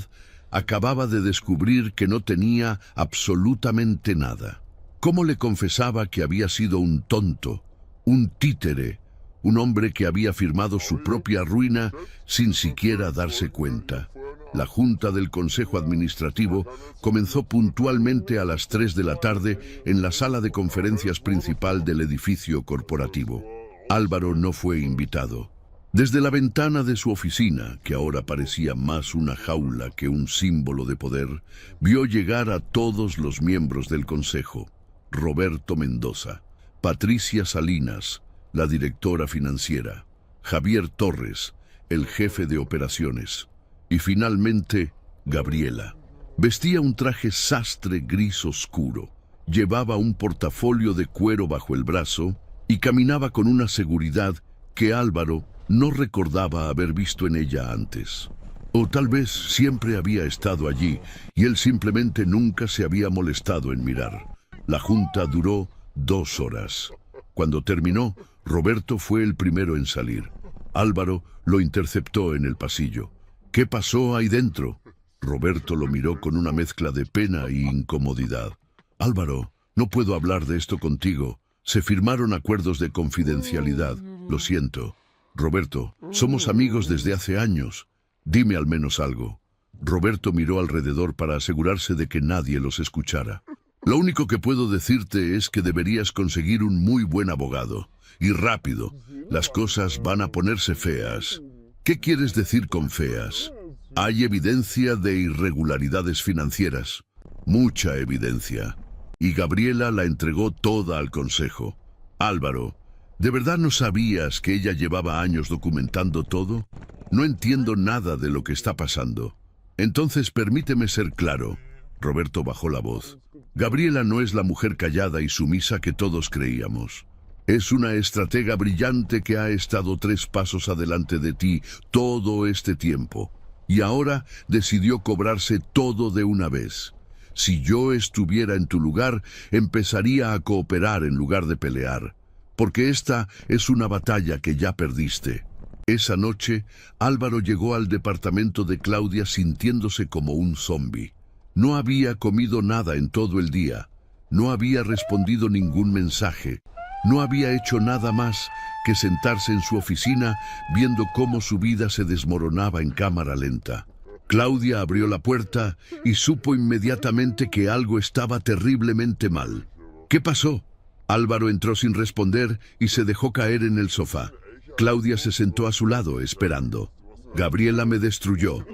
acababa de descubrir que no tenía absolutamente nada? ¿Cómo le confesaba que había sido un tonto, un títere, un hombre que había firmado su propia ruina sin siquiera darse cuenta? La junta del Consejo Administrativo comenzó puntualmente a las 3 de la tarde en la sala de conferencias principal del edificio corporativo. Álvaro no fue invitado. Desde la ventana de su oficina, que ahora parecía más una jaula que un símbolo de poder, vio llegar a todos los miembros del Consejo. Roberto Mendoza, Patricia Salinas, la directora financiera, Javier Torres, el jefe de operaciones, y finalmente Gabriela. Vestía un traje sastre gris oscuro, llevaba un portafolio de cuero bajo el brazo y caminaba con una seguridad que Álvaro no recordaba haber visto en ella antes. O tal vez siempre había estado allí y él simplemente nunca se había molestado en mirar. La junta duró 2 horas. Cuando terminó, Roberto fue el primero en salir. Álvaro lo interceptó en el pasillo. ¿Qué pasó ahí dentro? Roberto lo miró con una mezcla de pena y incomodidad. Álvaro, no puedo hablar de esto contigo. Se firmaron acuerdos de confidencialidad. Lo siento. Roberto, somos amigos desde hace años. Dime al menos algo. Roberto miró alrededor para asegurarse de que nadie los escuchara. Lo único que puedo decirte es que deberías conseguir un muy buen abogado. Y rápido. Las cosas van a ponerse feas. ¿Qué quieres decir con feas? Hay evidencia de irregularidades financieras. Mucha evidencia. Y Gabriela la entregó toda al consejo. Álvaro, ¿de verdad no sabías que ella llevaba años documentando todo? No entiendo nada de lo que está pasando. Entonces permíteme ser claro. Roberto bajó la voz. Gabriela no es la mujer callada y sumisa que todos creíamos. Es una estratega brillante que ha estado 3 pasos adelante de ti todo este tiempo. Y ahora decidió cobrarse todo de una vez. Si yo estuviera en tu lugar, empezaría a cooperar en lugar de pelear. Porque esta es una batalla que ya perdiste. Esa noche, Álvaro llegó al departamento de Claudia sintiéndose como un zombi. No había comido nada en todo el día. No había respondido ningún mensaje. No había hecho nada más que sentarse en su oficina viendo cómo su vida se desmoronaba en cámara lenta. Claudia abrió la puerta y supo inmediatamente que algo estaba terriblemente mal. ¿Qué pasó? Álvaro entró sin responder y se dejó caer en el sofá. Claudia se sentó a su lado, esperando. Gabriela me destruyó,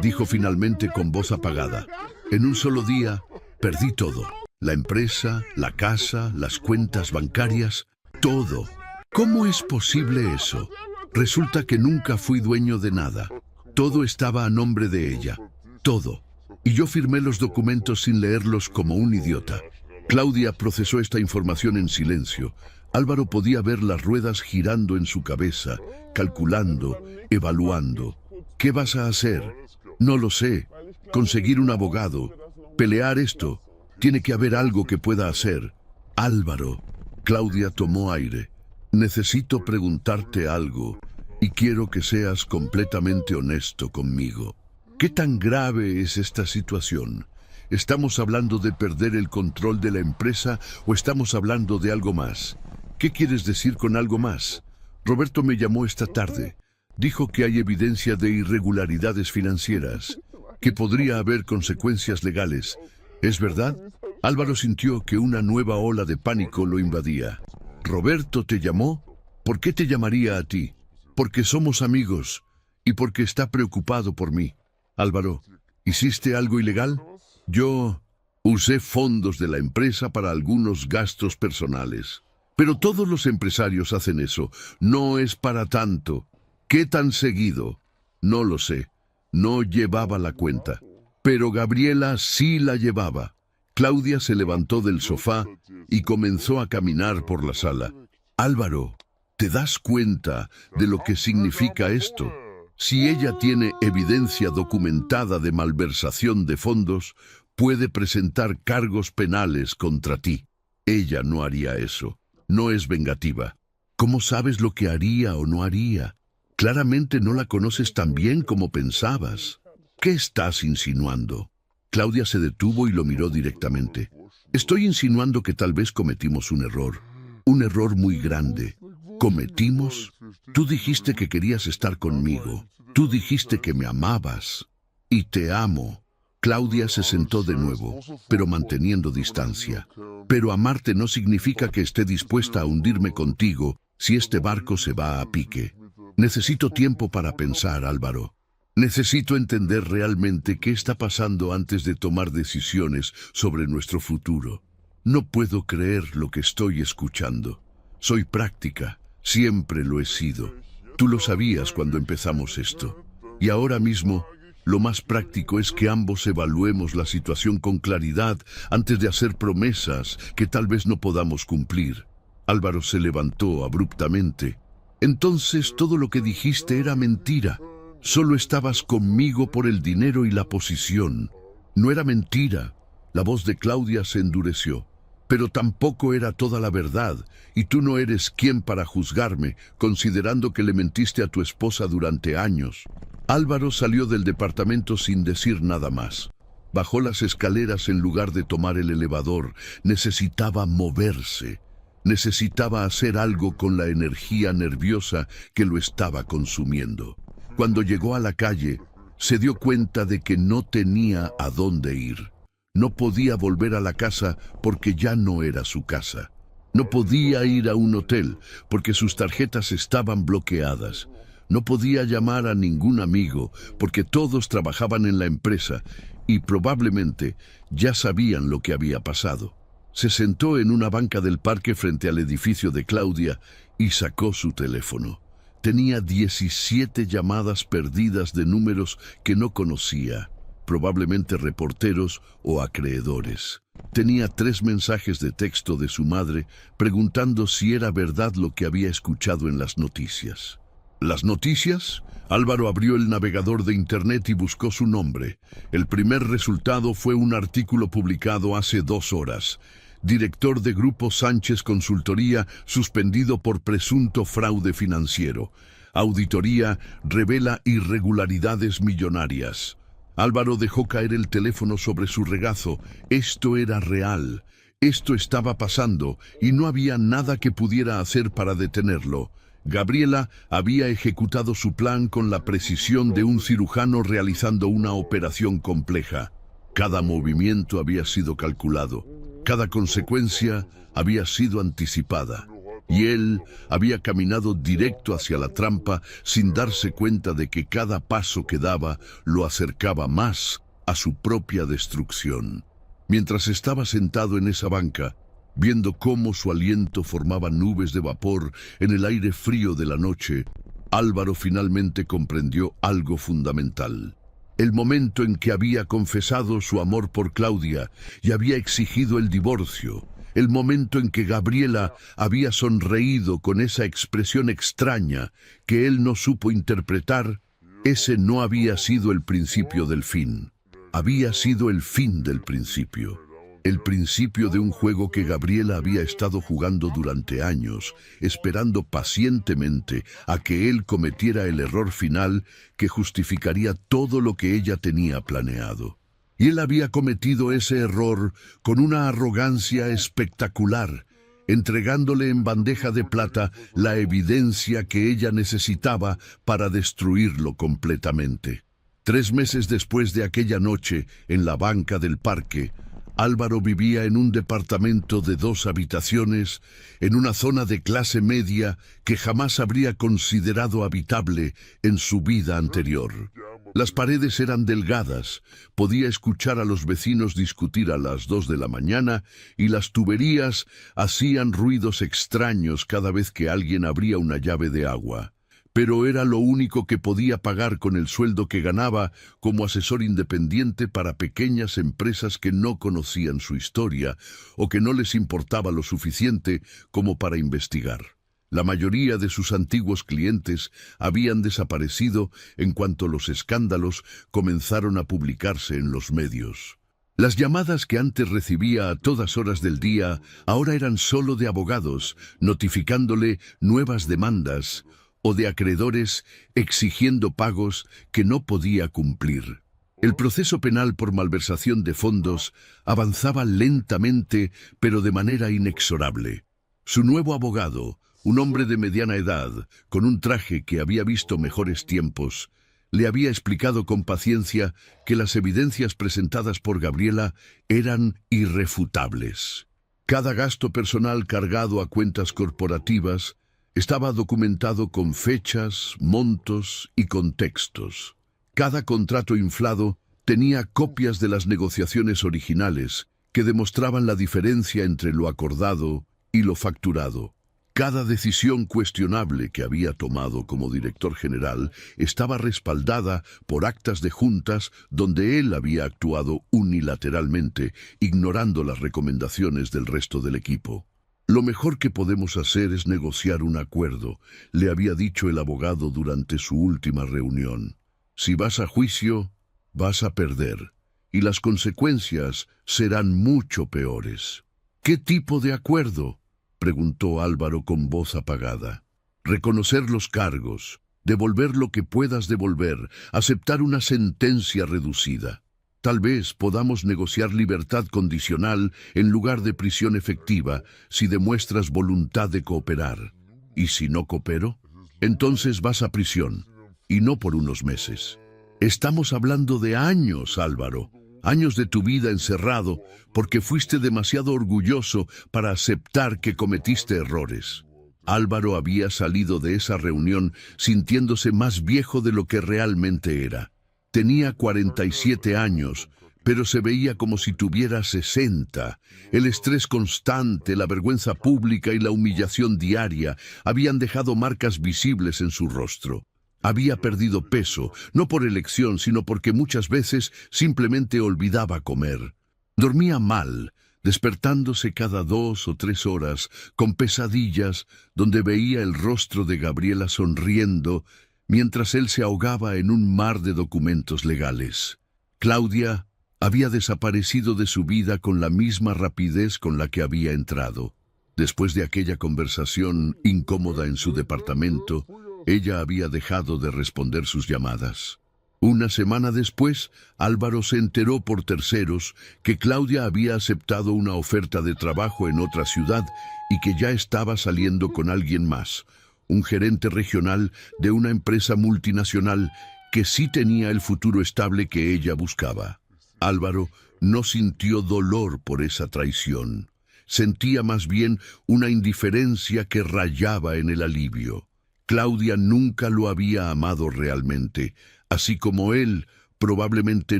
dijo finalmente con voz apagada. En un solo día, perdí todo. La empresa, la casa, las cuentas bancarias, todo. ¿Cómo es posible eso? Resulta que nunca fui dueño de nada. Todo estaba a nombre de ella. Todo. Y yo firmé los documentos sin leerlos como un idiota. Claudia procesó esta información en silencio. Álvaro podía ver las ruedas girando en su cabeza, calculando, evaluando. ¿Qué vas a hacer? No lo sé. Conseguir un abogado. Pelear esto. Tiene que haber algo que pueda hacer. Álvaro. Claudia tomó aire. Necesito preguntarte algo y quiero que seas completamente honesto conmigo. ¿Qué tan grave es esta situación? ¿Estamos hablando de perder el control de la empresa o estamos hablando de algo más? ¿Qué quieres decir con algo más? Roberto me llamó esta tarde. Dijo que hay evidencia de irregularidades financieras, que podría haber consecuencias legales. ¿Es verdad? Álvaro sintió que una nueva ola de pánico lo invadía. ¿Roberto te llamó? ¿Por qué te llamaría a ti? Porque somos amigos y porque está preocupado por mí. Álvaro, ¿hiciste algo ilegal? Yo usé fondos de la empresa para algunos gastos personales. Pero todos los empresarios hacen eso. No es para tanto. ¿Qué tan seguido? No lo sé. No llevaba la cuenta. Pero Gabriela sí la llevaba. Claudia se levantó del sofá y comenzó a caminar por la sala. Álvaro, ¿te das cuenta de lo que significa esto? Si ella tiene evidencia documentada de malversación de fondos, puede presentar cargos penales contra ti. Ella no haría eso. No es vengativa. ¿Cómo sabes lo que haría o no haría? Claramente no la conoces tan bien como pensabas. ¿Qué estás insinuando? Claudia se detuvo y lo miró directamente. Estoy insinuando que tal vez cometimos un error muy grande. ¿Cometimos? Tú dijiste que querías estar conmigo. Tú dijiste que me amabas. Y te amo. Claudia se sentó de nuevo, pero manteniendo distancia. Pero amarte no significa que esté dispuesta a hundirme contigo si este barco se va a pique. Necesito tiempo para pensar, Álvaro. Necesito entender realmente qué está pasando antes de tomar decisiones sobre nuestro futuro. No puedo creer lo que estoy escuchando. Soy práctica, siempre lo he sido. Tú lo sabías cuando empezamos esto. Y ahora mismo, lo más práctico es que ambos evaluemos la situación con claridad antes de hacer promesas que tal vez no podamos cumplir. Álvaro se levantó abruptamente. Entonces todo lo que dijiste era mentira. Solo estabas conmigo por el dinero y la posición. No era mentira. La voz de Claudia se endureció. Pero tampoco era toda la verdad, y tú no eres quien para juzgarme, considerando que le mentiste a tu esposa durante años. Álvaro salió del departamento sin decir nada más. Bajó las escaleras en lugar de tomar el elevador. Necesitaba moverse. Necesitaba hacer algo con la energía nerviosa que lo estaba consumiendo. Cuando llegó a la calle, se dio cuenta de que no tenía a dónde ir. No podía volver a la casa porque ya no era su casa. No podía ir a un hotel porque sus tarjetas estaban bloqueadas. No podía llamar a ningún amigo porque todos trabajaban en la empresa y probablemente ya sabían lo que había pasado. Se sentó en una banca del parque frente al edificio de Claudia y sacó su teléfono. Tenía 17 llamadas perdidas de números que no conocía, probablemente reporteros o acreedores. Tenía 3 mensajes de texto de su madre preguntando si era verdad lo que había escuchado en las noticias. ¿Las noticias? Álvaro abrió el navegador de internet y buscó su nombre. El primer resultado fue un artículo publicado hace 2 horas. Director de Grupo Sánchez Consultoría suspendido por presunto fraude financiero. Auditoría revela irregularidades millonarias. Álvaro dejó caer el teléfono sobre su regazo. Esto era real. Esto estaba pasando y no había nada que pudiera hacer para detenerlo. Gabriela había ejecutado su plan con la precisión de un cirujano realizando una operación compleja. Cada movimiento había sido calculado, cada consecuencia había sido anticipada, y él había caminado directo hacia la trampa sin darse cuenta de que cada paso que daba lo acercaba más a su propia destrucción. Mientras estaba sentado en esa banca, viendo cómo su aliento formaba nubes de vapor en el aire frío de la noche, Álvaro finalmente comprendió algo fundamental. El momento en que había confesado su amor por Claudia y había exigido el divorcio, el momento en que Gabriela había sonreído con esa expresión extraña que él no supo interpretar, ese no había sido el principio del fin, había sido el fin del principio. El principio de un juego que Gabriela había estado jugando durante años, esperando pacientemente a que él cometiera el error final que justificaría todo lo que ella tenía planeado. Y él había cometido ese error con una arrogancia espectacular, entregándole en bandeja de plata la evidencia que ella necesitaba para destruirlo completamente. 3 meses después de aquella noche, en la banca del parque, Álvaro vivía en un departamento de 2 habitaciones, en una zona de clase media que jamás habría considerado habitable en su vida anterior. Las paredes eran delgadas, podía escuchar a los vecinos discutir a las 2 de la mañana y las tuberías hacían ruidos extraños cada vez que alguien abría una llave de agua. Pero era lo único que podía pagar con el sueldo que ganaba como asesor independiente para pequeñas empresas que no conocían su historia o que no les importaba lo suficiente como para investigar. La mayoría de sus antiguos clientes habían desaparecido en cuanto los escándalos comenzaron a publicarse en los medios. Las llamadas que antes recibía a todas horas del día ahora eran solo de abogados, notificándole nuevas demandas, o de acreedores exigiendo pagos que no podía cumplir. El proceso penal por malversación de fondos avanzaba lentamente, pero de manera inexorable. Su nuevo abogado, un hombre de mediana edad, con un traje que había visto mejores tiempos, le había explicado con paciencia que las evidencias presentadas por Gabriela eran irrefutables. Cada gasto personal cargado a cuentas corporativas estaba documentado con fechas, montos y contextos. Cada contrato inflado tenía copias de las negociaciones originales que demostraban la diferencia entre lo acordado y lo facturado. Cada decisión cuestionable que había tomado como director general estaba respaldada por actas de juntas donde él había actuado unilateralmente, ignorando las recomendaciones del resto del equipo. Lo mejor que podemos hacer es negociar un acuerdo, le había dicho el abogado durante su última reunión. Si vas a juicio, vas a perder, y las consecuencias serán mucho peores. ¿Qué tipo de acuerdo?, preguntó Álvaro con voz apagada. Reconocer los cargos, devolver lo que puedas devolver, aceptar una sentencia reducida. Tal vez podamos negociar libertad condicional en lugar de prisión efectiva si demuestras voluntad de cooperar. ¿Y si no coopero? Entonces vas a prisión, y no por unos meses. Estamos hablando de años, Álvaro. Años de tu vida encerrado porque fuiste demasiado orgulloso para aceptar que cometiste errores. Álvaro había salido de esa reunión sintiéndose más viejo de lo que realmente era. Tenía 47 años, pero se veía como si tuviera 60. El estrés constante, la vergüenza pública y la humillación diaria habían dejado marcas visibles en su rostro. Había perdido peso, no por elección, sino porque muchas veces simplemente olvidaba comer. Dormía mal, despertándose cada 2 o 3 horas, con pesadillas, donde veía el rostro de Gabriela sonriendo, mientras él se ahogaba en un mar de documentos legales. Claudia había desaparecido de su vida con la misma rapidez con la que había entrado. Después de aquella conversación incómoda en su departamento, ella había dejado de responder sus llamadas. Una semana después, Álvaro se enteró por terceros que Claudia había aceptado una oferta de trabajo en otra ciudad y que ya estaba saliendo con alguien más, un gerente regional de una empresa multinacional que sí tenía el futuro estable que ella buscaba. Álvaro no sintió dolor por esa traición. Sentía más bien una indiferencia que rayaba en el alivio. Claudia nunca lo había amado realmente, así como él probablemente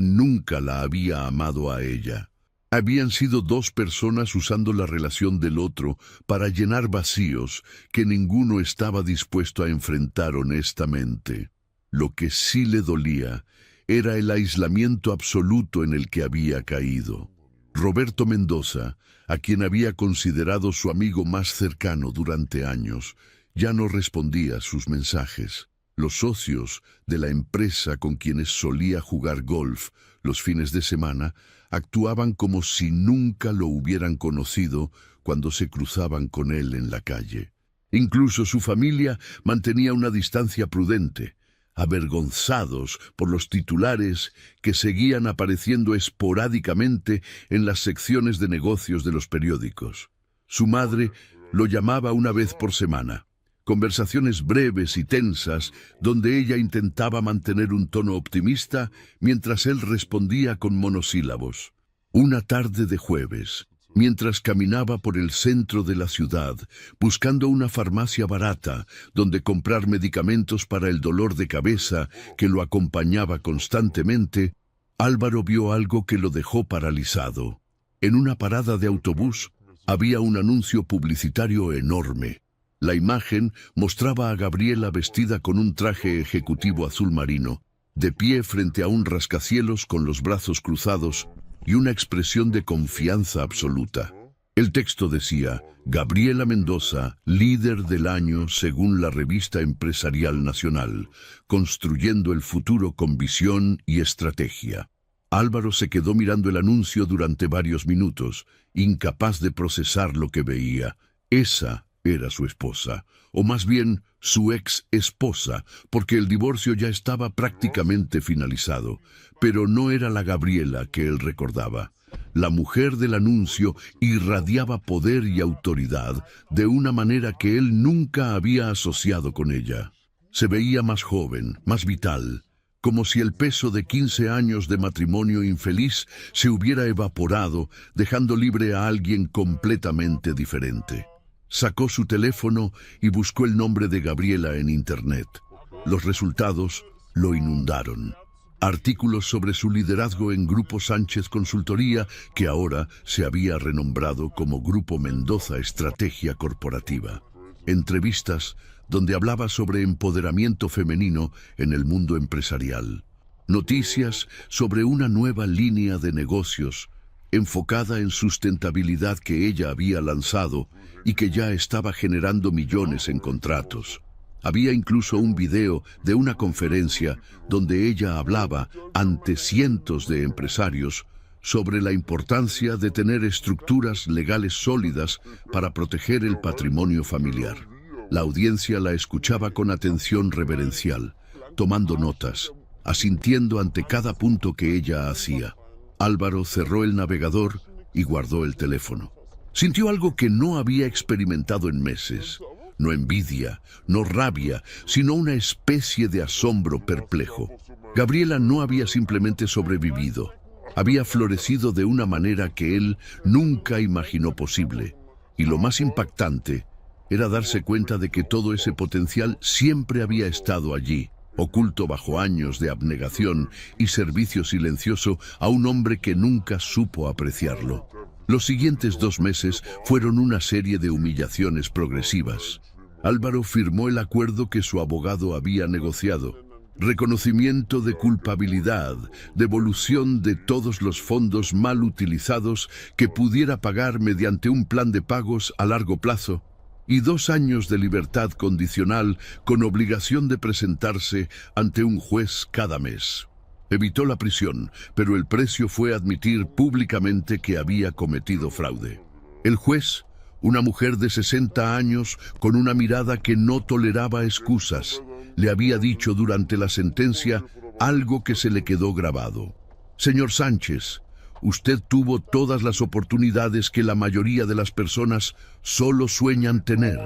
nunca la había amado a ella. Habían sido 2 personas usando la relación del otro para llenar vacíos que ninguno estaba dispuesto a enfrentar honestamente. Lo que sí le dolía era el aislamiento absoluto en el que había caído. Roberto Mendoza, a quien había considerado su amigo más cercano durante años, ya no respondía sus mensajes. Los socios de la empresa con quienes solía jugar golf los fines de semana actuaban como si nunca lo hubieran conocido cuando se cruzaban con él en la calle. Incluso su familia mantenía una distancia prudente, avergonzados por los titulares que seguían apareciendo esporádicamente en las secciones de negocios de los periódicos. Su madre lo llamaba una vez por semana. Conversaciones breves y tensas donde ella intentaba mantener un tono optimista mientras él respondía con monosílabos. Una tarde de jueves, mientras caminaba por el centro de la ciudad buscando una farmacia barata donde comprar medicamentos para el dolor de cabeza que lo acompañaba constantemente, Álvaro vio algo que lo dejó paralizado. En una parada de autobús había un anuncio publicitario enorme. La imagen mostraba a Gabriela vestida con un traje ejecutivo azul marino, de pie frente a un rascacielos con los brazos cruzados y una expresión de confianza absoluta. El texto decía: Gabriela Mendoza, líder del año según la revista empresarial nacional, construyendo el futuro con visión y estrategia. Álvaro se quedó mirando el anuncio durante varios minutos, incapaz de procesar lo que veía. Esa era su esposa, o más bien su ex esposa, porque el divorcio ya estaba prácticamente finalizado, pero no era la Gabriela que él recordaba. La mujer del anuncio irradiaba poder y autoridad de una manera que él nunca había asociado con ella. Se veía más joven, más vital, como si el peso de 15 años de matrimonio infeliz se hubiera evaporado, dejando libre a alguien completamente diferente. Sacó su teléfono y buscó el nombre de Gabriela en Internet. Los resultados lo inundaron. Artículos sobre su liderazgo en Grupo Sánchez Consultoría, que ahora se había renombrado como Grupo Mendoza Estrategia Corporativa. Entrevistas donde hablaba sobre empoderamiento femenino en el mundo empresarial. Noticias sobre una nueva línea de negocios enfocada en sustentabilidad que ella había lanzado y que ya estaba generando millones en contratos. Había incluso un video de una conferencia donde ella hablaba ante cientos de empresarios sobre la importancia de tener estructuras legales sólidas para proteger el patrimonio familiar. La audiencia la escuchaba con atención reverencial, tomando notas, asintiendo ante cada punto que ella hacía. Álvaro cerró el navegador y guardó el teléfono. Sintió algo que no había experimentado en meses. No envidia, no rabia, sino una especie de asombro perplejo. Gabriela no había simplemente sobrevivido. Había florecido de una manera que él nunca imaginó posible. Y lo más impactante era darse cuenta de que todo ese potencial siempre había estado allí, oculto bajo años de abnegación y servicio silencioso a un hombre que nunca supo apreciarlo. Los siguientes 2 meses fueron una serie de humillaciones progresivas. Álvaro firmó el acuerdo que su abogado había negociado. Reconocimiento de culpabilidad, devolución de todos los fondos mal utilizados que pudiera pagar mediante un plan de pagos a largo plazo, y 2 años de libertad condicional con obligación de presentarse ante un juez cada mes. Evitó la prisión, pero el precio fue admitir públicamente que había cometido fraude. El juez, una mujer de 60 años con una mirada que no toleraba excusas, le había dicho durante la sentencia algo que se le quedó grabado. Señor Sánchez, usted tuvo todas las oportunidades que la mayoría de las personas solo sueñan tener.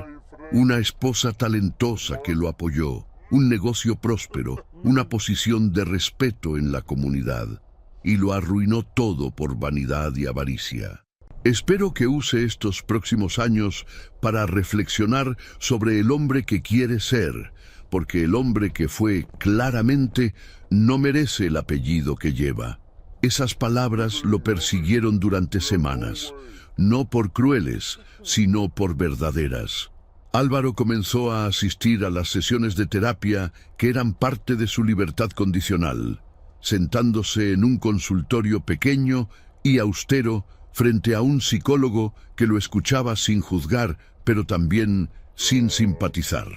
Una esposa talentosa que lo apoyó, un negocio próspero, una posición de respeto en la comunidad, y lo arruinó todo por vanidad y avaricia. Espero que use estos próximos años para reflexionar sobre el hombre que quiere ser, porque el hombre que fue claramente no merece el apellido que lleva. Esas palabras lo persiguieron durante semanas, no por crueles, sino por verdaderas. Álvaro comenzó a asistir a las sesiones de terapia que eran parte de su libertad condicional, sentándose en un consultorio pequeño y austero frente a un psicólogo que lo escuchaba sin juzgar, pero también sin simpatizar.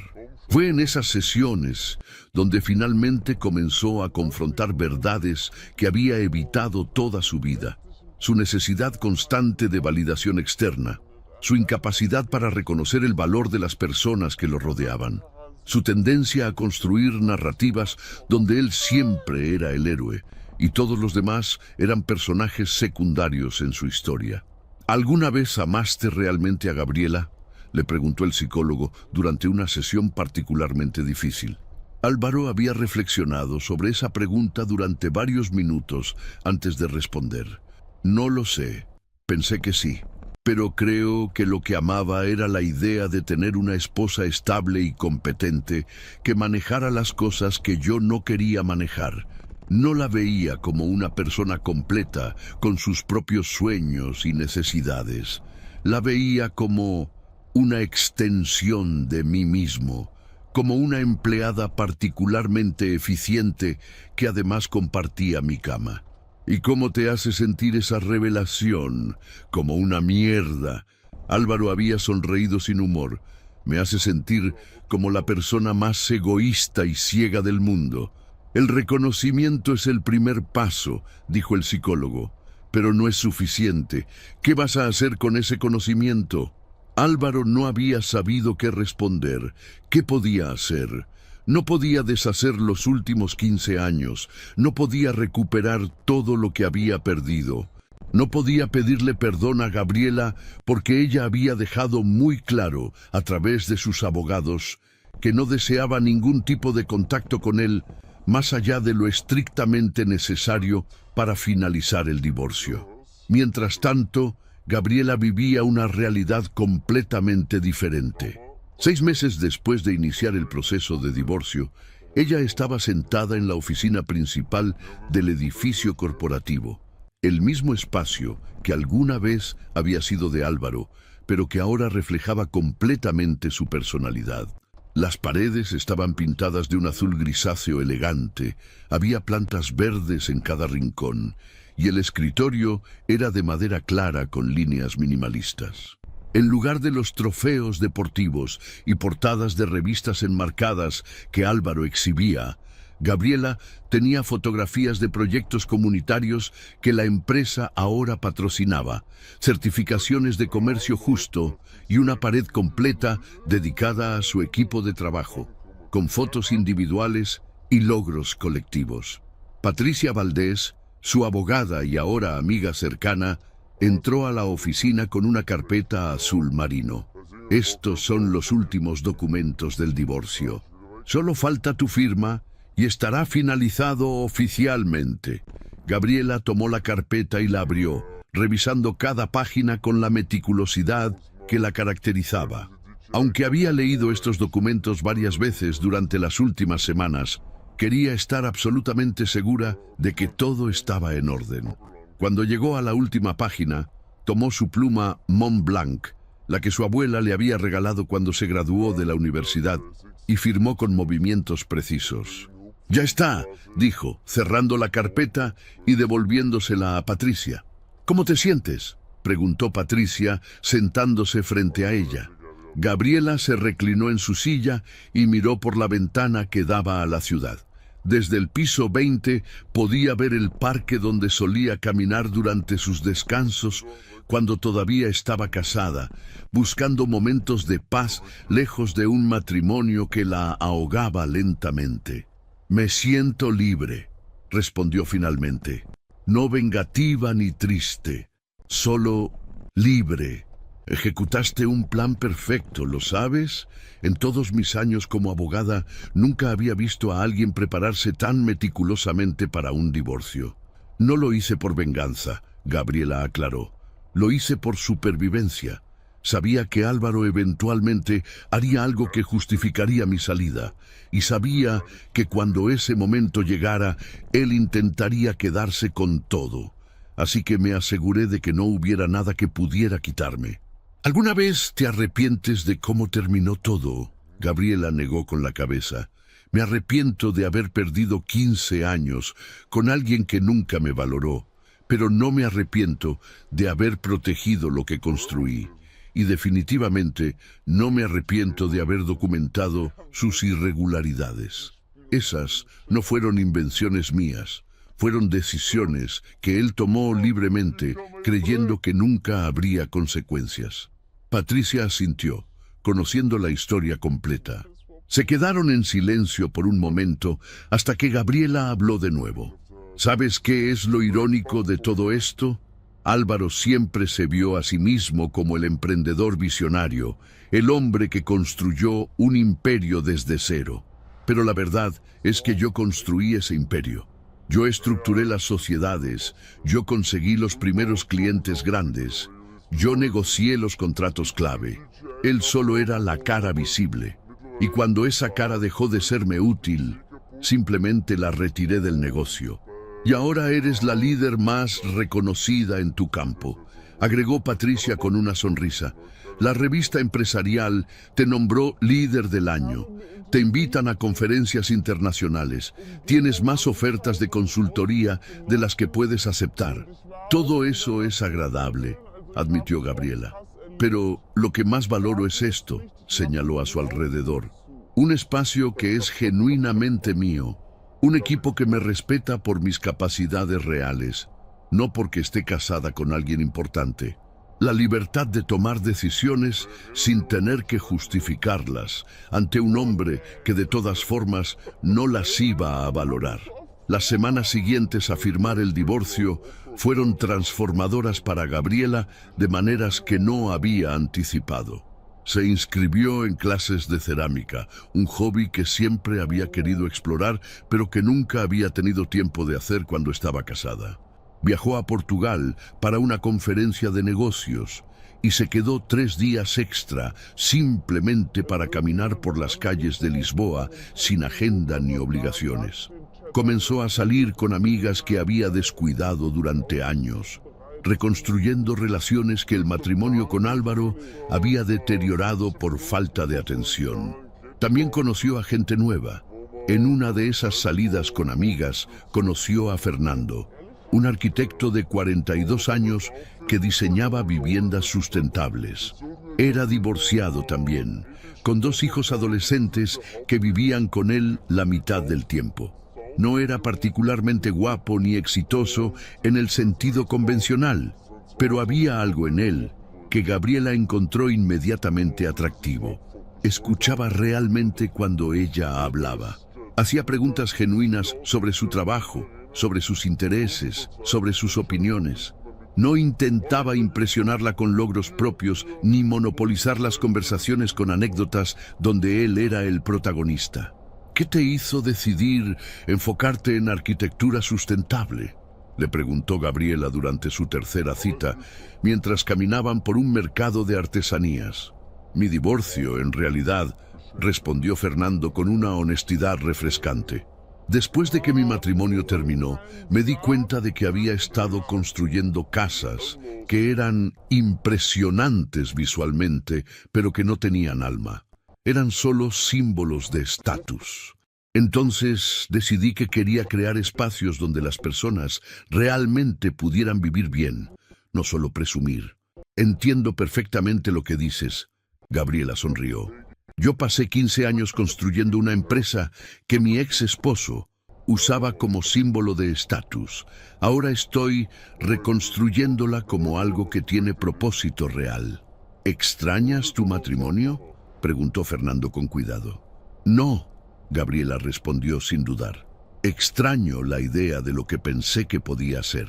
Fue en esas sesiones donde finalmente comenzó a confrontar verdades que había evitado toda su vida. Su necesidad constante de validación externa, su incapacidad para reconocer el valor de las personas que lo rodeaban, su tendencia a construir narrativas donde él siempre era el héroe y todos los demás eran personajes secundarios en su historia. ¿Alguna vez amaste realmente a Gabriela?, le preguntó el psicólogo durante una sesión particularmente difícil. Álvaro había reflexionado sobre esa pregunta durante varios minutos antes de responder. No lo sé, pensé que sí, pero creo que lo que amaba era la idea de tener una esposa estable y competente que manejara las cosas que yo no quería manejar. No la veía como una persona completa con sus propios sueños y necesidades. La veía como una extensión de mí mismo, como una empleada particularmente eficiente que además compartía mi cama. ¿Y cómo te hace sentir esa revelación? Como una mierda. Álvaro había sonreído sin humor. Me hace sentir como la persona más egoísta y ciega del mundo. El reconocimiento es el primer paso, dijo el psicólogo, pero no es suficiente. ¿Qué vas a hacer con ese conocimiento? Álvaro no había sabido qué responder. ¿Qué podía hacer? No podía deshacer los últimos 15 años. No podía recuperar todo lo que había perdido. No podía pedirle perdón a Gabriela porque ella había dejado muy claro, a través de sus abogados, que no deseaba ningún tipo de contacto con él, más allá de lo estrictamente necesario para finalizar el divorcio. Mientras tanto, Gabriela vivía una realidad completamente diferente. 6 meses después de iniciar el proceso de divorcio, ella estaba sentada en la oficina principal del edificio corporativo, el mismo espacio que alguna vez había sido de Álvaro, pero que ahora reflejaba completamente su personalidad. Las paredes estaban pintadas de un azul grisáceo elegante, había plantas verdes en cada rincón, y el escritorio era de madera clara con líneas minimalistas. En lugar de los trofeos deportivos y portadas de revistas enmarcadas que Álvaro exhibía, Gabriela tenía fotografías de proyectos comunitarios que la empresa ahora patrocinaba, certificaciones de comercio justo y una pared completa dedicada a su equipo de trabajo, con fotos individuales y logros colectivos. Patricia Valdés, Su abogada y ahora amiga cercana entró a la oficina con una carpeta azul marino. Estos son los últimos documentos del divorcio. Solo falta tu firma y estará finalizado oficialmente. Gabriela tomó la carpeta y la abrió, revisando cada página con la meticulosidad que la caracterizaba. Aunque había leído estos documentos varias veces durante las últimas semanas, quería estar absolutamente segura de que todo estaba en orden. Cuando llegó a la última página, tomó su pluma Mont Blanc, la que su abuela le había regalado cuando se graduó de la universidad, y firmó con movimientos precisos. «Ya está», dijo, cerrando la carpeta y devolviéndosela a Patricia. «¿Cómo te sientes?», preguntó Patricia, sentándose frente a ella. Gabriela se reclinó en su silla y miró por la ventana que daba a la ciudad. Desde el piso 20 podía ver el parque donde solía caminar durante sus descansos cuando todavía estaba casada, buscando momentos de paz lejos de un matrimonio que la ahogaba lentamente. «Me siento libre», respondió finalmente. «No vengativa ni triste, solo libre. Ejecutaste un plan perfecto, ¿lo sabes? En todos mis años como abogada, nunca había visto a alguien prepararse tan meticulosamente para un divorcio. No lo hice por venganza», Gabriela aclaró. «Lo hice por supervivencia. Sabía que Álvaro eventualmente haría algo que justificaría mi salida, y sabía que cuando ese momento llegara, él intentaría quedarse con todo. Así que me aseguré de que no hubiera nada que pudiera quitarme». «¿Alguna vez te arrepientes de cómo terminó todo?», Gabriela negó con la cabeza. «Me arrepiento de haber perdido 15 años con alguien que nunca me valoró, pero no me arrepiento de haber protegido lo que construí. Y definitivamente no me arrepiento de haber documentado sus irregularidades. Esas no fueron invenciones mías, fueron decisiones que él tomó libremente, creyendo que nunca habría consecuencias». Patricia asintió, conociendo la historia completa. Se quedaron en silencio por un momento hasta que Gabriela habló de nuevo. «¿Sabes qué es lo irónico de todo esto? Álvaro siempre se vio a sí mismo como el emprendedor visionario, el hombre que construyó un imperio desde cero. Pero la verdad es que yo construí ese imperio. Yo estructuré las sociedades, yo conseguí los primeros clientes grandes, yo negocié los contratos clave. Él solo era la cara visible. Y cuando esa cara dejó de serme útil, simplemente la retiré del negocio. Y ahora eres la líder más reconocida en tu campo», agregó Patricia con una sonrisa. «La revista empresarial te nombró líder del año. Te invitan a conferencias internacionales. Tienes más ofertas de consultoría de las que puedes aceptar. Todo eso es agradable», admitió Gabriela. «Pero lo que más valoro es esto», señaló a su alrededor. «Un espacio que es genuinamente mío. Un equipo que me respeta por mis capacidades reales, no porque esté casada con alguien importante. La libertad de tomar decisiones sin tener que justificarlas ante un hombre que de todas formas no las iba a valorar». Las semanas siguientes a firmar el divorcio fueron transformadoras para Gabriela de maneras que no había anticipado. Se inscribió en clases de cerámica, un hobby que siempre había querido explorar, pero que nunca había tenido tiempo de hacer cuando estaba casada. Viajó a Portugal para una conferencia de negocios y se quedó 3 días extra simplemente para caminar por las calles de Lisboa sin agenda ni obligaciones. Comenzó a salir con amigas que había descuidado durante años, reconstruyendo relaciones que el matrimonio con Álvaro había deteriorado por falta de atención. También conoció a gente nueva. En una de esas salidas con amigas, conoció a Fernando, un arquitecto de 42 años que diseñaba viviendas sustentables. Era divorciado también, con 2 hijos adolescentes que vivían con él la mitad del tiempo. No era particularmente guapo ni exitoso en el sentido convencional, pero había algo en él que Gabriela encontró inmediatamente atractivo. Escuchaba realmente cuando ella hablaba. Hacía preguntas genuinas sobre su trabajo, sobre sus intereses, sobre sus opiniones. No intentaba impresionarla con logros propios ni monopolizar las conversaciones con anécdotas donde él era el protagonista. ¿Qué te hizo decidir enfocarte en arquitectura sustentable?, le preguntó Gabriela durante su tercera cita, mientras caminaban por un mercado de artesanías. Mi divorcio, en realidad, respondió Fernando con una honestidad refrescante. Después de que mi matrimonio terminó, me di cuenta de que había estado construyendo casas que eran impresionantes visualmente, pero que no tenían alma. Eran solo símbolos de estatus. Entonces decidí que quería crear espacios donde las personas realmente pudieran vivir bien, no solo presumir. Entiendo perfectamente lo que dices. Gabriela sonrió. Yo pasé 15 años construyendo una empresa que mi ex esposo usaba como símbolo de estatus. Ahora estoy reconstruyéndola como algo que tiene propósito real. ¿Extrañas tu matrimonio?, preguntó Fernando con cuidado. No, Gabriela respondió sin dudar. Extraño la idea de lo que pensé que podía ser.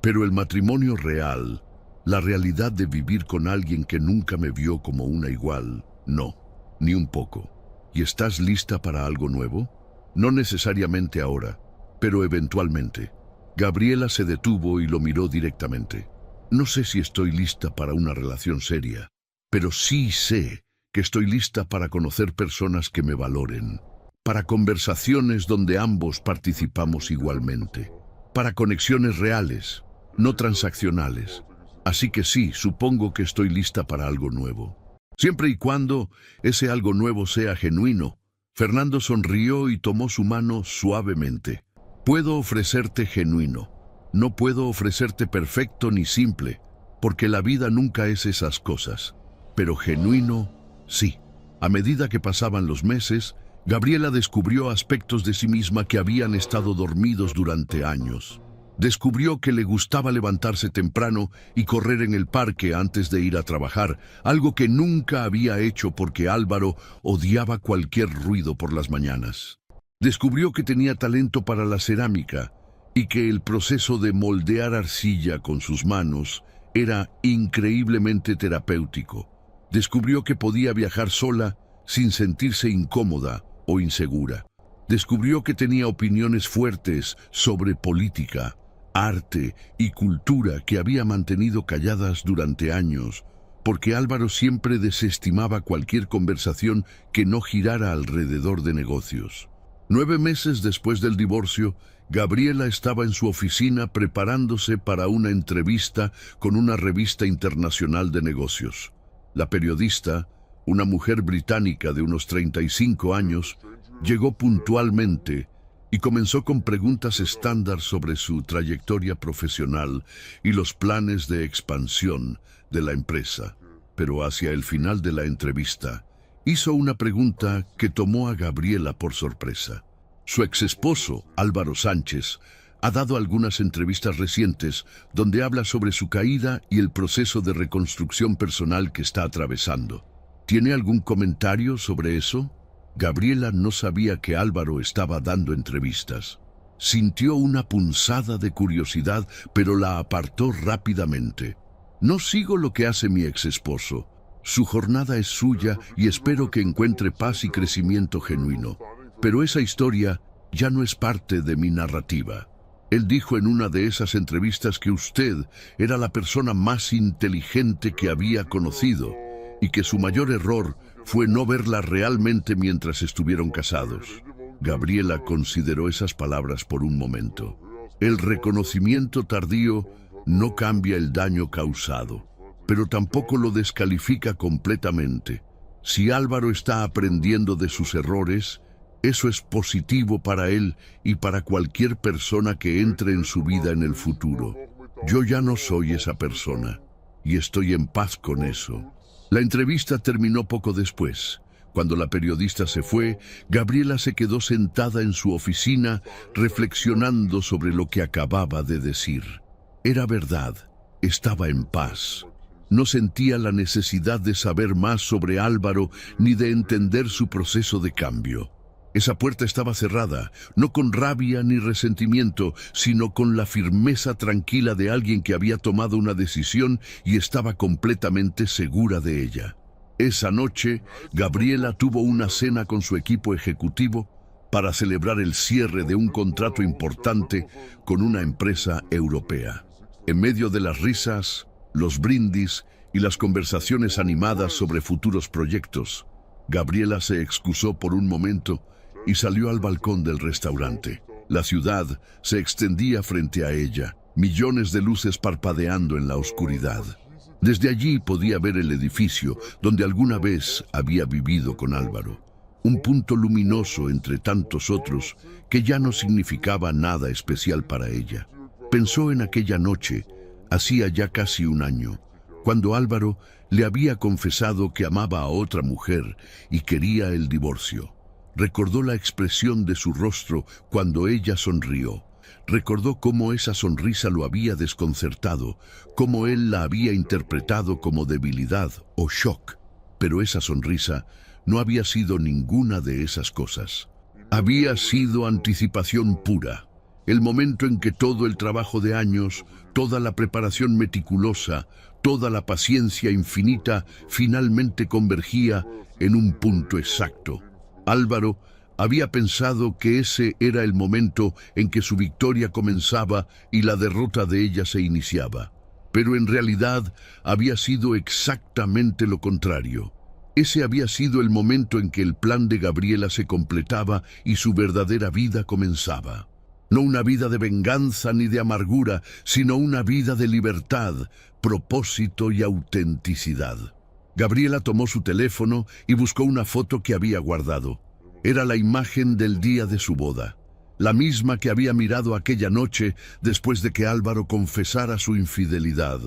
Pero el matrimonio real, la realidad de vivir con alguien que nunca me vio como una igual, no, ni un poco. ¿Y estás lista para algo nuevo? No necesariamente ahora, pero eventualmente. Gabriela se detuvo y lo miró directamente. No sé si estoy lista para una relación seria, pero sí sé que estoy lista para conocer personas que me valoren, para conversaciones donde ambos participamos igualmente, para conexiones reales, no transaccionales. Así que sí, supongo que estoy lista para algo nuevo. Siempre y cuando ese algo nuevo sea genuino. Fernando sonrió y tomó su mano suavemente. Puedo ofrecerte genuino. No puedo ofrecerte perfecto ni simple, porque la vida nunca es esas cosas. Pero genuino, sí. A medida que pasaban los meses, Gabriela descubrió aspectos de sí misma que habían estado dormidos durante años. Descubrió que le gustaba levantarse temprano y correr en el parque antes de ir a trabajar, algo que nunca había hecho porque Álvaro odiaba cualquier ruido por las mañanas. Descubrió que tenía talento para la cerámica y que el proceso de moldear arcilla con sus manos era increíblemente terapéutico. Descubrió que podía viajar sola sin sentirse incómoda o insegura. Descubrió que tenía opiniones fuertes sobre política, arte y cultura que había mantenido calladas durante años, porque Álvaro siempre desestimaba cualquier conversación que no girara alrededor de negocios. 9 meses después del divorcio, Gabriela estaba en su oficina preparándose para una entrevista con una revista internacional de negocios. La periodista, una mujer británica de unos 35 años, llegó puntualmente y comenzó con preguntas estándar sobre su trayectoria profesional y los planes de expansión de la empresa. Pero hacia el final de la entrevista, hizo una pregunta que tomó a Gabriela por sorpresa. Su exesposo, Álvaro Sánchez, ha dado algunas entrevistas recientes donde habla sobre su caída y el proceso de reconstrucción personal que está atravesando. ¿Tiene algún comentario sobre eso? Gabriela no sabía que Álvaro estaba dando entrevistas. Sintió una punzada de curiosidad, pero la apartó rápidamente. No sigo lo que hace mi exesposo. Su jornada es suya y espero que encuentre paz y crecimiento genuino. Pero esa historia ya no es parte de mi narrativa. Él dijo en una de esas entrevistas que usted era la persona más inteligente que había conocido y que su mayor error fue no verla realmente mientras estuvieron casados. Gabriela consideró esas palabras por un momento. El reconocimiento tardío no cambia el daño causado, pero tampoco lo descalifica completamente. Si Álvaro está aprendiendo de sus errores, eso es positivo para él y para cualquier persona que entre en su vida en el futuro. Yo ya no soy esa persona y estoy en paz con eso. La entrevista terminó poco después. Cuando la periodista se fue, Gabriela se quedó sentada en su oficina reflexionando sobre lo que acababa de decir. Era verdad, estaba en paz. No sentía la necesidad de saber más sobre Álvaro ni de entender su proceso de cambio. Esa puerta estaba cerrada, no con rabia ni resentimiento, sino con la firmeza tranquila de alguien que había tomado una decisión y estaba completamente segura de ella. Esa noche, Gabriela tuvo una cena con su equipo ejecutivo para celebrar el cierre de un contrato importante con una empresa europea. En medio de las risas, los brindis y las conversaciones animadas sobre futuros proyectos, Gabriela se excusó por un momento y salió al balcón del restaurante. La ciudad se extendía frente a ella, millones de luces parpadeando en la oscuridad. Desde allí podía ver el edificio donde alguna vez había vivido con Álvaro. Un punto luminoso entre tantos otros que ya no significaba nada especial para ella. Pensó en aquella noche, hacía ya casi un año, cuando Álvaro le había confesado que amaba a otra mujer y quería el divorcio. Recordó la expresión de su rostro cuando ella sonrió. Recordó cómo esa sonrisa lo había desconcertado, cómo él la había interpretado como debilidad o shock. Pero esa sonrisa no había sido ninguna de esas cosas. Había sido anticipación pura. El momento en que todo el trabajo de años, toda la preparación meticulosa, toda la paciencia infinita finalmente convergía en un punto exacto. Álvaro había pensado que ese era el momento en que su victoria comenzaba y la derrota de ella se iniciaba. Pero en realidad había sido exactamente lo contrario. Ese había sido el momento en que el plan de Gabriela se completaba y su verdadera vida comenzaba. No una vida de venganza ni de amargura, sino una vida de libertad, propósito y autenticidad. Gabriela tomó su teléfono y buscó una foto que había guardado. Era la imagen del día de su boda, la misma que había mirado aquella noche después de que Álvaro confesara su infidelidad.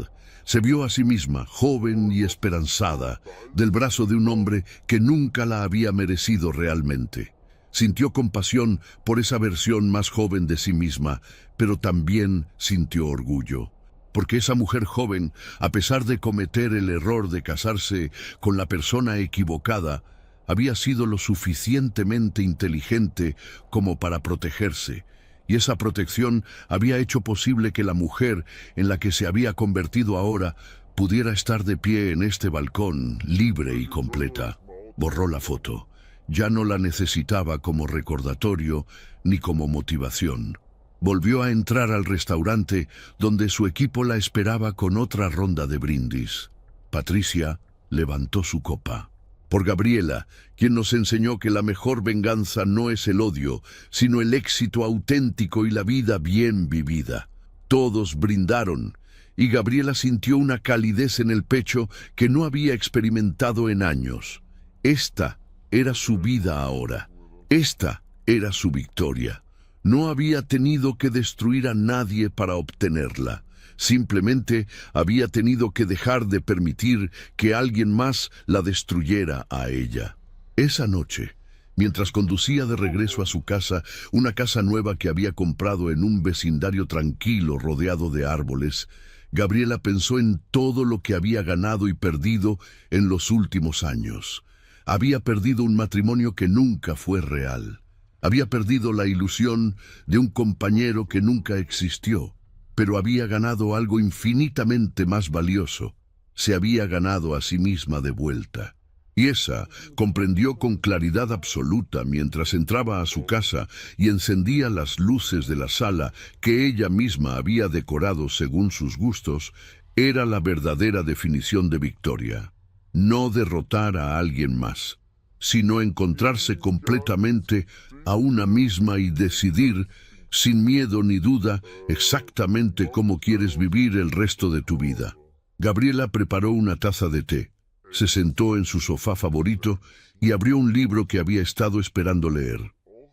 Se vio a sí misma, joven y esperanzada, del brazo de un hombre que nunca la había merecido realmente. Sintió compasión por esa versión más joven de sí misma, pero también sintió orgullo. Porque esa mujer joven, a pesar de cometer el error de casarse con la persona equivocada, había sido lo suficientemente inteligente como para protegerse, y esa protección había hecho posible que la mujer en la que se había convertido ahora pudiera estar de pie en este balcón, libre y completa. Borró la foto. Ya no la necesitaba como recordatorio ni como motivación. Volvió a entrar al restaurante donde su equipo la esperaba con otra ronda de brindis. Patricia levantó su copa. Por Gabriela, quien nos enseñó que la mejor venganza no es el odio, sino el éxito auténtico y la vida bien vivida. Todos brindaron, y Gabriela sintió una calidez en el pecho que no había experimentado en años. Esta era su vida ahora. Esta era su victoria. No había tenido que destruir a nadie para obtenerla. Simplemente había tenido que dejar de permitir que alguien más la destruyera a ella. Esa noche, mientras conducía de regreso a su casa, una casa nueva que había comprado en un vecindario tranquilo rodeado de árboles, Gabriela pensó en todo lo que había ganado y perdido en los últimos años. Había perdido un matrimonio que nunca fue real. Había perdido la ilusión de un compañero que nunca existió, pero había ganado algo infinitamente más valioso. Se había ganado a sí misma de vuelta. Y esa comprendió con claridad absoluta mientras entraba a su casa y encendía las luces de la sala que ella misma había decorado según sus gustos, era la verdadera definición de victoria. No derrotar a alguien más, sino encontrarse completamente a una misma y decidir, sin miedo ni duda, exactamente cómo quieres vivir el resto de tu vida. Gabriela preparó una taza de té, se sentó en su sofá favorito y abrió un libro que había estado esperando leer.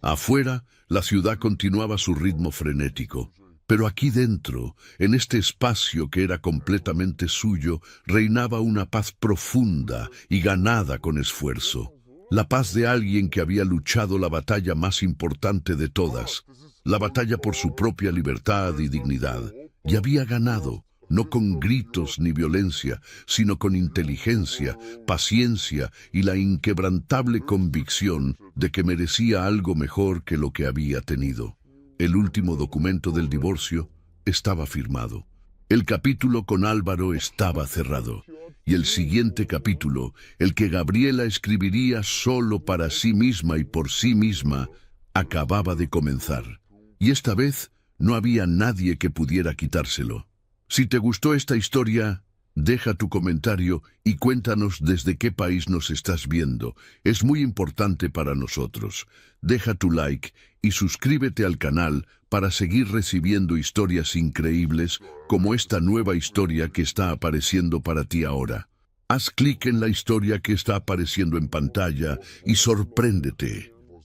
Afuera, la ciudad continuaba su ritmo frenético. Pero aquí dentro, en este espacio que era completamente suyo, reinaba una paz profunda y ganada con esfuerzo. La paz de alguien que había luchado la batalla más importante de todas, la batalla por su propia libertad y dignidad, y había ganado, no con gritos ni violencia, sino con inteligencia, paciencia y la inquebrantable convicción de que merecía algo mejor que lo que había tenido. El último documento del divorcio estaba firmado. El capítulo con Álvaro estaba cerrado. Y el siguiente capítulo, el que Gabriela escribiría solo para sí misma y por sí misma, acababa de comenzar. Y esta vez no había nadie que pudiera quitárselo. Si te gustó esta historia, deja tu comentario y cuéntanos desde qué país nos estás viendo. Es muy importante para nosotros. Deja tu like y suscríbete al canal para seguir recibiendo historias increíbles como esta nueva historia que está apareciendo para ti ahora. Haz clic en la historia que está apareciendo en pantalla y sorpréndete.